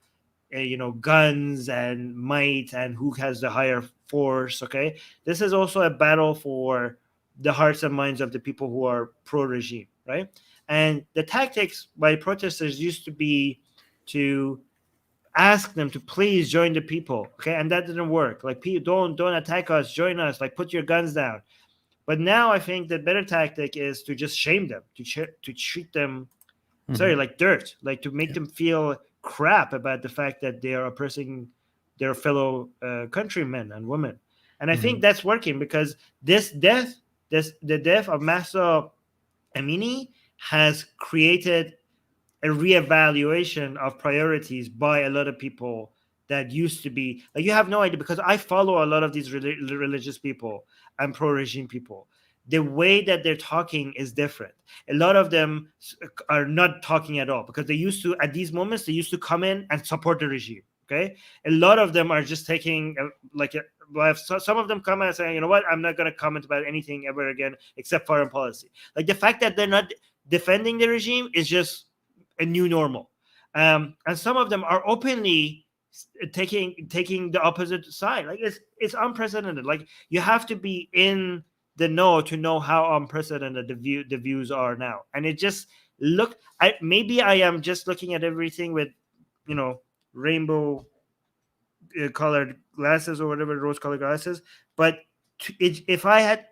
guns and might and who has the higher force. Okay, this is also a battle for the hearts and minds of the people who are pro-regime, right? And the tactics by protesters used to be to ask them to please join the people, okay, and that didn't work. Like, don't attack us, join us, like put your guns down. But now I think the better tactic is to just shame them, to treat them, like dirt, like to make them feel crap about the fact that they are oppressing their fellow countrymen and women. And I think that's working, because the death of Mahsa Amini has created a reevaluation of priorities by a lot of people that used to be like, you have no idea, because I follow a lot of these religious people and pro-regime people. The way that they're talking is different. A lot of them are not talking at all, because they used to, at these moments, they used to come in and support the regime. Okay, a lot of them are just taking some of them come and saying, you know what, I'm not going to comment about anything ever again except foreign policy. Like the fact that they're not defending the regime is just a new normal. And some of them are openly taking the opposite side. Like it's unprecedented. Like you have to be in the know to know how unprecedented the views are now. And it just maybe I am just looking at everything with rainbow colored glasses or whatever, rose colored glasses. But if I had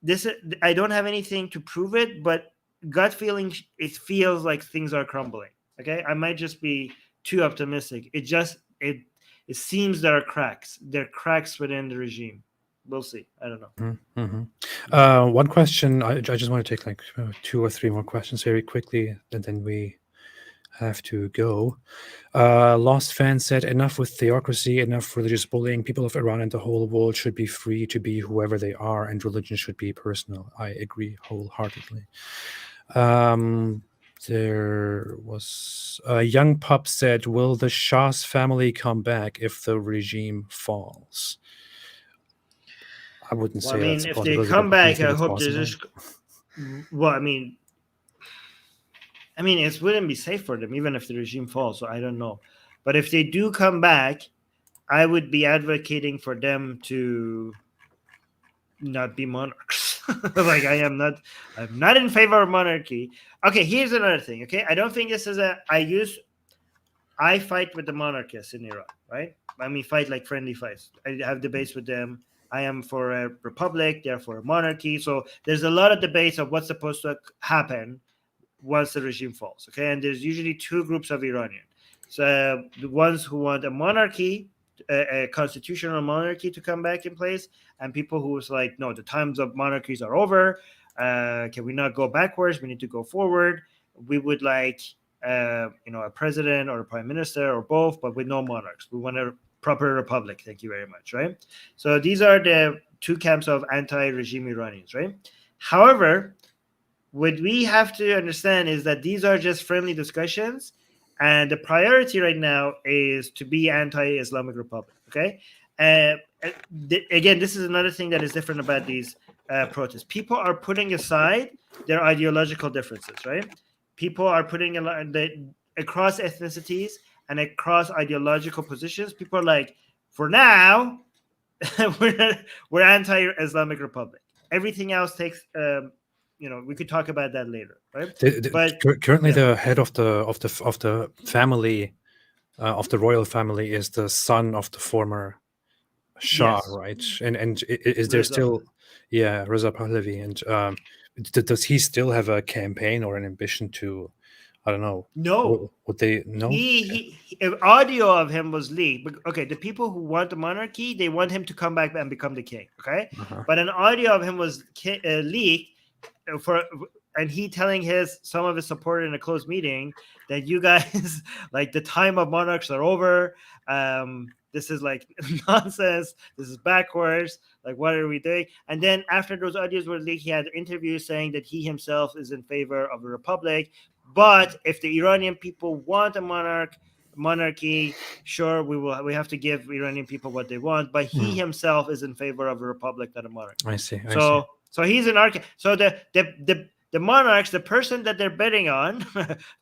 this I don't have anything to prove it, but gut feeling, it feels like things are crumbling. Okay, I might just be too optimistic. It seems there are cracks. There are cracks within the regime. We'll see. I don't know. One question. I just want to take like 2 or 3 more questions very quickly, and then we have to go. Lost Fan said, enough with theocracy, enough religious bullying. People of Iran and the whole world should be free to be whoever they are, and religion should be personal. I agree wholeheartedly. There was a young pup said, will the Shah's family come back if the regime falls? I wouldn't Well, I say that's mean, a if they possibility, but come do you back, think I it's hope possible? there's just. Well, I mean, it wouldn't be safe for them, even if the regime falls. So I don't know, but if they do come back, I would be advocating for them to not be monarchs. Like I'm not in favor of monarchy. Okay, here's another thing. Okay, I don't think this is I fight with the monarchists in Iran, right? I mean, fight like friendly fights. I have debates with them. I am for a republic, they're for a monarchy. So there's a lot of debates of what's supposed to happen once the regime falls. Okay, and there's usually two groups of Iranian. So the ones who want a monarchy, a constitutional monarchy to come back in place, and people who's like, no, the times of monarchies are over. Can we not go backwards? We need to go forward. We would like, a president or a prime minister or both, but with no monarchs. We want a proper republic. Thank you very much. Right. So these are the two camps of anti-regime Iranians. Right. However, what we have to understand is that these are just friendly discussions, and the priority right now is to be anti-Islamic Republic. Okay, again, this is another thing that is different about these protests. People are putting aside their ideological differences, right? People are putting across ethnicities and across ideological positions. People are like, for now, we're anti-Islamic Republic. Everything else takes we could talk about that later, right? But Currently, yeah, the head of the family of the royal family is the son of the former Shah, yes, right? And is there Reza. still, yeah, Reza Pahlavi, and does he still have a campaign or an ambition to, I don't know, No, would they no? audio of him was leaked. Okay, the people who want the monarchy, they want him to come back and become the king. Okay, Uh-huh. but an audio of him was leaked for, and he telling some of his supporters in a closed meeting that you guys like the time of monarchs are over. This is like nonsense. This is backwards. Like, what are we doing? And then after those audios were leaked, he had interviews saying that he himself is in favor of a republic. But if the Iranian people want a monarchy, sure, we have to give Iranian people what they want. But he himself is in favor of a republic, not a monarchy. I see. So he's an arch. So the monarchs, the person that they're betting on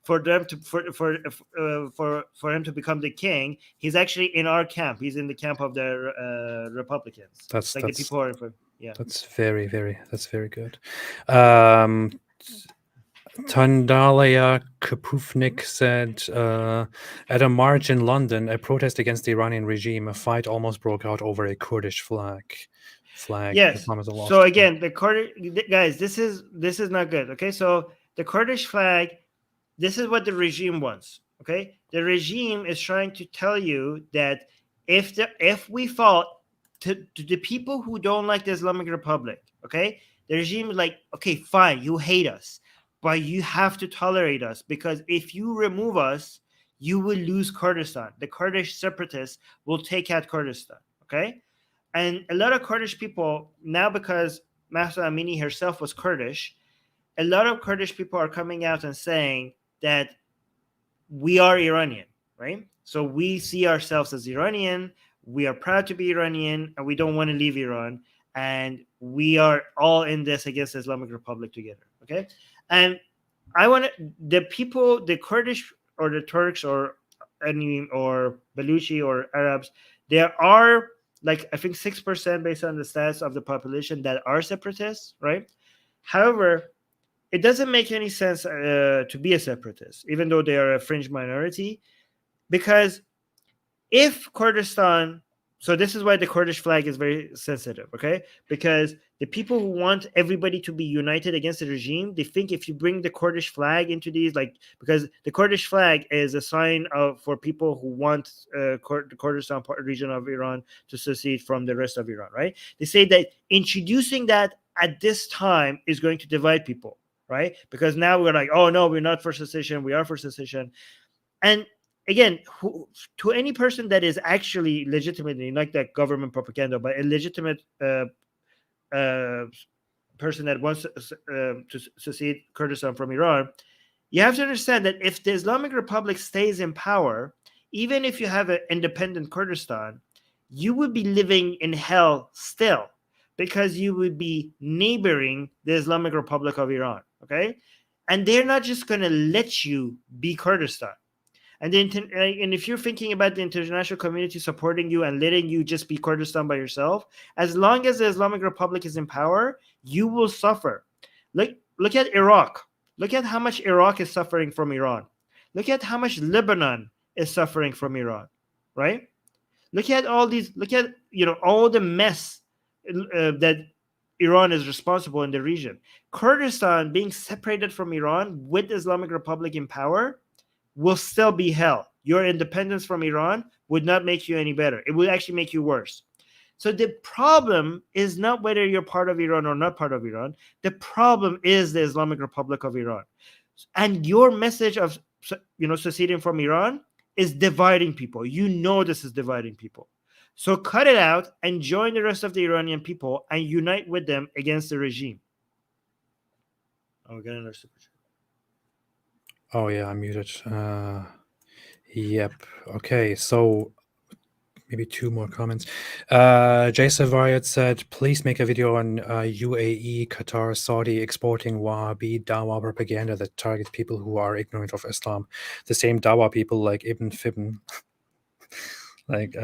for them to for him to become the king, he's actually in our camp. He's in the camp of the Republicans. That's Like the people who are for, yeah. That's very good. Um, Tandalaya Kapufnik said, at a march in London, a protest against the Iranian regime, a fight almost broke out over a Kurdish flag. Yes. Islam is a So lost again, the Kurdish guys, this is not good. Okay, so the Kurdish flag, this is what the regime wants. Okay, the regime is trying to tell you that if we fall to the people who don't like the Islamic Republic, okay, the regime is like, okay, fine, you hate us, but you have to tolerate us, because if you remove us, you will lose Kurdistan. The Kurdish separatists will take out Kurdistan. Okay, and a lot of Kurdish people now, because Mahsa Amini herself was Kurdish, a lot of Kurdish people are coming out and saying that we are Iranian, right? So we see ourselves as Iranian. We are proud to be Iranian, and we don't want to leave Iran. And we are all in this against the Islamic Republic together. Okay, and I want the people, the Kurdish or the Turks or Baluchi or Arabs, there are like I think 6% based on the stats of the population that are separatists, right? However, it doesn't make any sense to be a separatist, even though they are a fringe minority, because if Kurdistan so this is why the Kurdish flag is very sensitive, okay? Because the people who want everybody to be united against the regime, they think if you bring the Kurdish flag into these, like, because the Kurdish flag is a sign of for people who want the Kurdistan region of Iran to secede from the rest of Iran, right? They say that introducing that at this time is going to divide people, right? Because now we're like, oh no, we're not for secession, we are for secession. And again, to any person that is actually legitimately, like that government propaganda, but a legitimate uh, person that wants to secede Kurdistan from Iran, you have to understand that if the Islamic Republic stays in power, even if you have an independent Kurdistan, you would be living in hell still, because you would be neighboring the Islamic Republic of Iran. Okay, and they're not just going to let you be Kurdistan. And if you're thinking about the international community supporting you and letting you just be Kurdistan by yourself, as long as the Islamic Republic is in power, you will suffer. Look at Iraq. Look at how much Iraq is suffering from Iran. Look at how much Lebanon is suffering from Iran, right? Look at all these. Look at all the mess that Iran is responsible in the region. Kurdistan being separated from Iran with the Islamic Republic in power will still be hell. Your independence from Iran would not make you any better. It would actually make you worse. So the problem is not whether you're part of Iran or not part of Iran. The problem is the Islamic Republic of Iran. And your message of seceding from Iran is dividing people. You know this is dividing people. So cut it out and join the rest of the Iranian people and unite with them against the regime. Oh, we're getting our super chat. Oh yeah, I'm muted. Yep. Okay, so maybe two more comments. Jay Savariat said, please make a video on UAE, Qatar, Saudi exporting Wahhabi Dawa propaganda that targets people who are ignorant of Islam. The same Dawa people like Ibn Fibn, like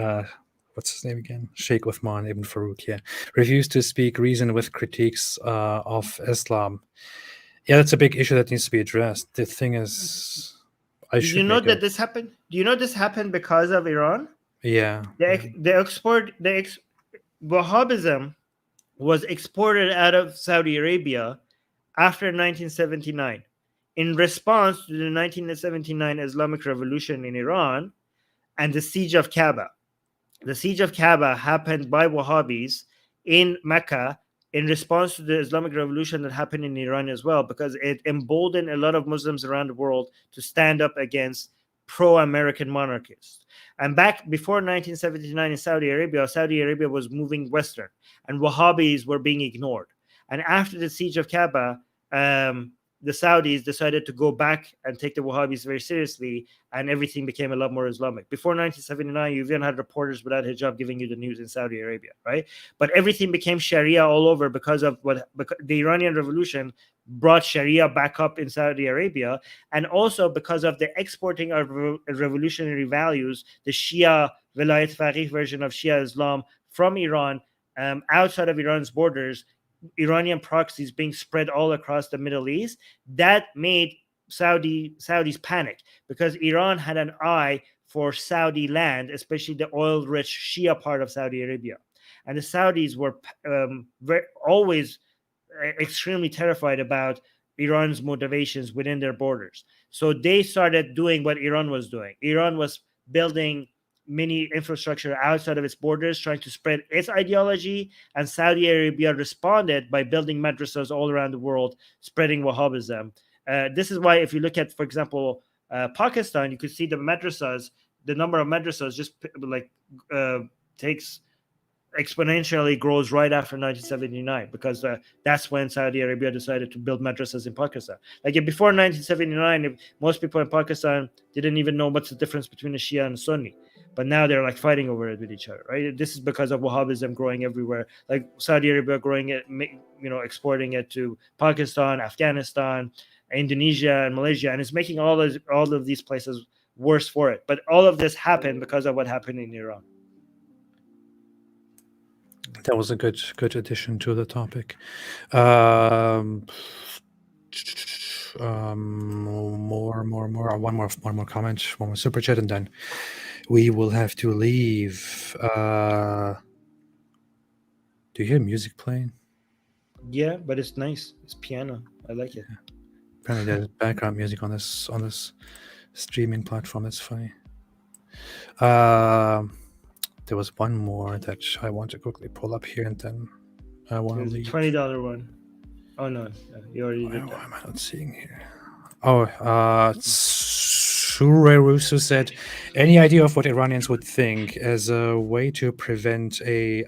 what's his name again? Sheikh Uthman Ibn Farouk, yeah. Refuse to speak reason with critiques of Islam. Yeah, that's a big issue that needs to be addressed. The thing is, I Do you should know make that a this happened? Do you know this happened because of Iran? yeah. Wahhabism was exported out of Saudi Arabia after 1979 in response to the 1979 Islamic Revolution in Iran and the siege of Kaaba. The siege of Kaaba happened by Wahhabis in Mecca in response to the Islamic Revolution that happened in Iran as well, because it emboldened a lot of Muslims around the world to stand up against pro-American monarchists. And back before 1979 in Saudi Arabia was moving western, and Wahhabis were being ignored. And after the siege of Kaaba, the Saudis decided to go back and take the Wahhabis very seriously, and everything became a lot more Islamic. Before 1979, you even had reporters without hijab giving you the news in Saudi Arabia, right? But everything became Sharia all over because the Iranian Revolution brought Sharia back up in Saudi Arabia, and also because of the exporting of revolutionary values, the Shia Vilayat Faqih version of Shia Islam from Iran outside of Iran's borders, Iranian proxies being spread all across the Middle East, that made Saudis panic, because Iran had an eye for Saudi land, especially the oil-rich Shia part of Saudi Arabia, and the Saudis were always extremely terrified about Iran's motivations within their borders. So they started doing what Iran was doing. Iran was building many infrastructure outside of its borders, trying to spread its ideology, and Saudi Arabia responded by building madrasas all around the world, spreading Wahhabism. This is why, if you look at, for example, Pakistan, you could see the madrasas, the number of madrasas just takes exponentially grows right after 1979, because that's when Saudi Arabia decided to build madrasas in Pakistan. Like before 1979, most people in Pakistan didn't even know what's the difference between a Shia and a Sunni, but now they're like fighting over it with each other, right? This is because of Wahhabism growing everywhere, like Saudi Arabia growing it, exporting it to Pakistan, Afghanistan, Indonesia, and Malaysia, and it's making all of these places worse for it. But all of this happened because of what happened in Iran. That was a good addition to the topic. More. One more comment, one more super chat, and then we will have to leave. Do you hear music playing? Yeah, but it's nice. It's piano. I like it. Apparently, there's background music on this streaming platform. That's funny. There was one more that I want to quickly pull up here, and then I want to There's a leave. $20 one. Oh no, you already did Why that. am I not seeing here? Oh, Surey Russo said, any idea of what Iranians would think as a way to prevent a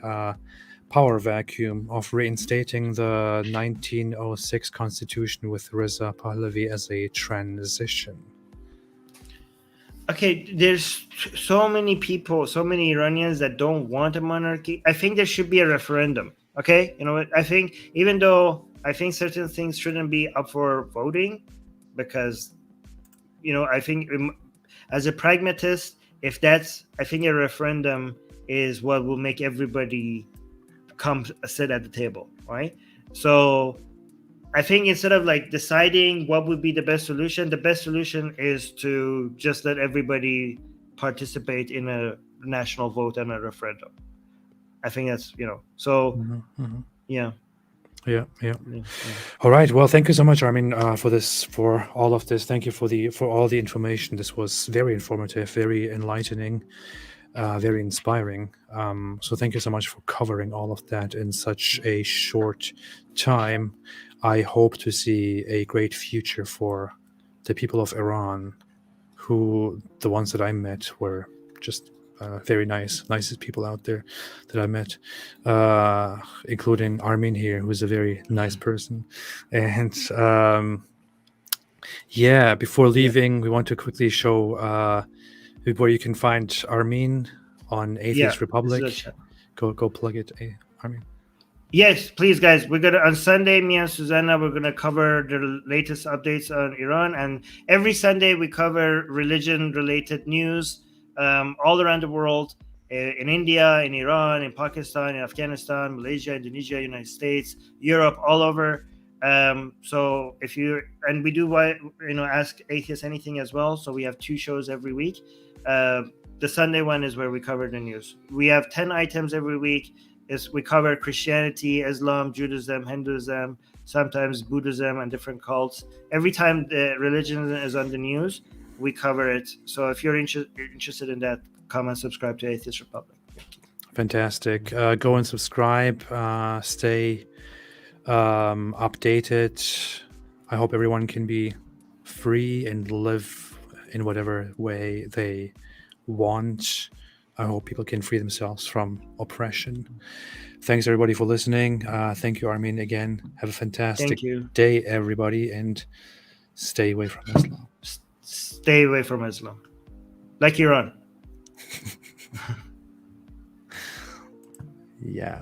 power vacuum of reinstating the 1906 constitution with Reza Pahlavi as a transition? Okay, there's so many people, so many Iranians that don't want a monarchy. I think there should be a referendum. Okay, you know what? I think even though I think certain things shouldn't be up for voting, because I think as a pragmatist, I think a referendum is what will make everybody come sit at the table, right? So I think instead of like deciding what would be the best solution is to just let everybody participate in a national vote and a referendum. I think that's so yeah. Yeah. All right. Well, thank you so much, Armin, for all of this. Thank you for all the information. This was very informative, very enlightening, very inspiring. So thank you so much for covering all of that in such a short time. I hope to see a great future for the people of Iran, who the ones that I met were just very nicest people out there that I met, including Armin here, who's a very nice person. And yeah, before leaving, we want to quickly show where you can find Armin on Atheist Republic. Go plug it, Armin. Yes, please, guys. We're gonna on Sunday. Me and Susanna, we're gonna cover the latest updates on Iran, and every Sunday we cover religion-related news all around the world. In India, in Iran, in Pakistan, in Afghanistan, Malaysia, Indonesia, United States, Europe, all over. So if you and we do ask atheists anything as well. So we have 2 shows every week. The Sunday one is where we cover the news. We have 10 items every week. We cover Christianity, Islam, Judaism, Hinduism, sometimes Buddhism, and different cults. Every time the religion is on the news, we cover it. So if you're interested in that, come and subscribe to Atheist Republic. Fantastic. Go and subscribe. Stay updated. I hope everyone can be free and live in whatever way they want. I hope people can free themselves from oppression. Thanks, everybody, for listening. Thank you, Armin, again. Have a fantastic day, everybody, and stay away from Islam. Stay away from Islam. Like Iran. Yeah.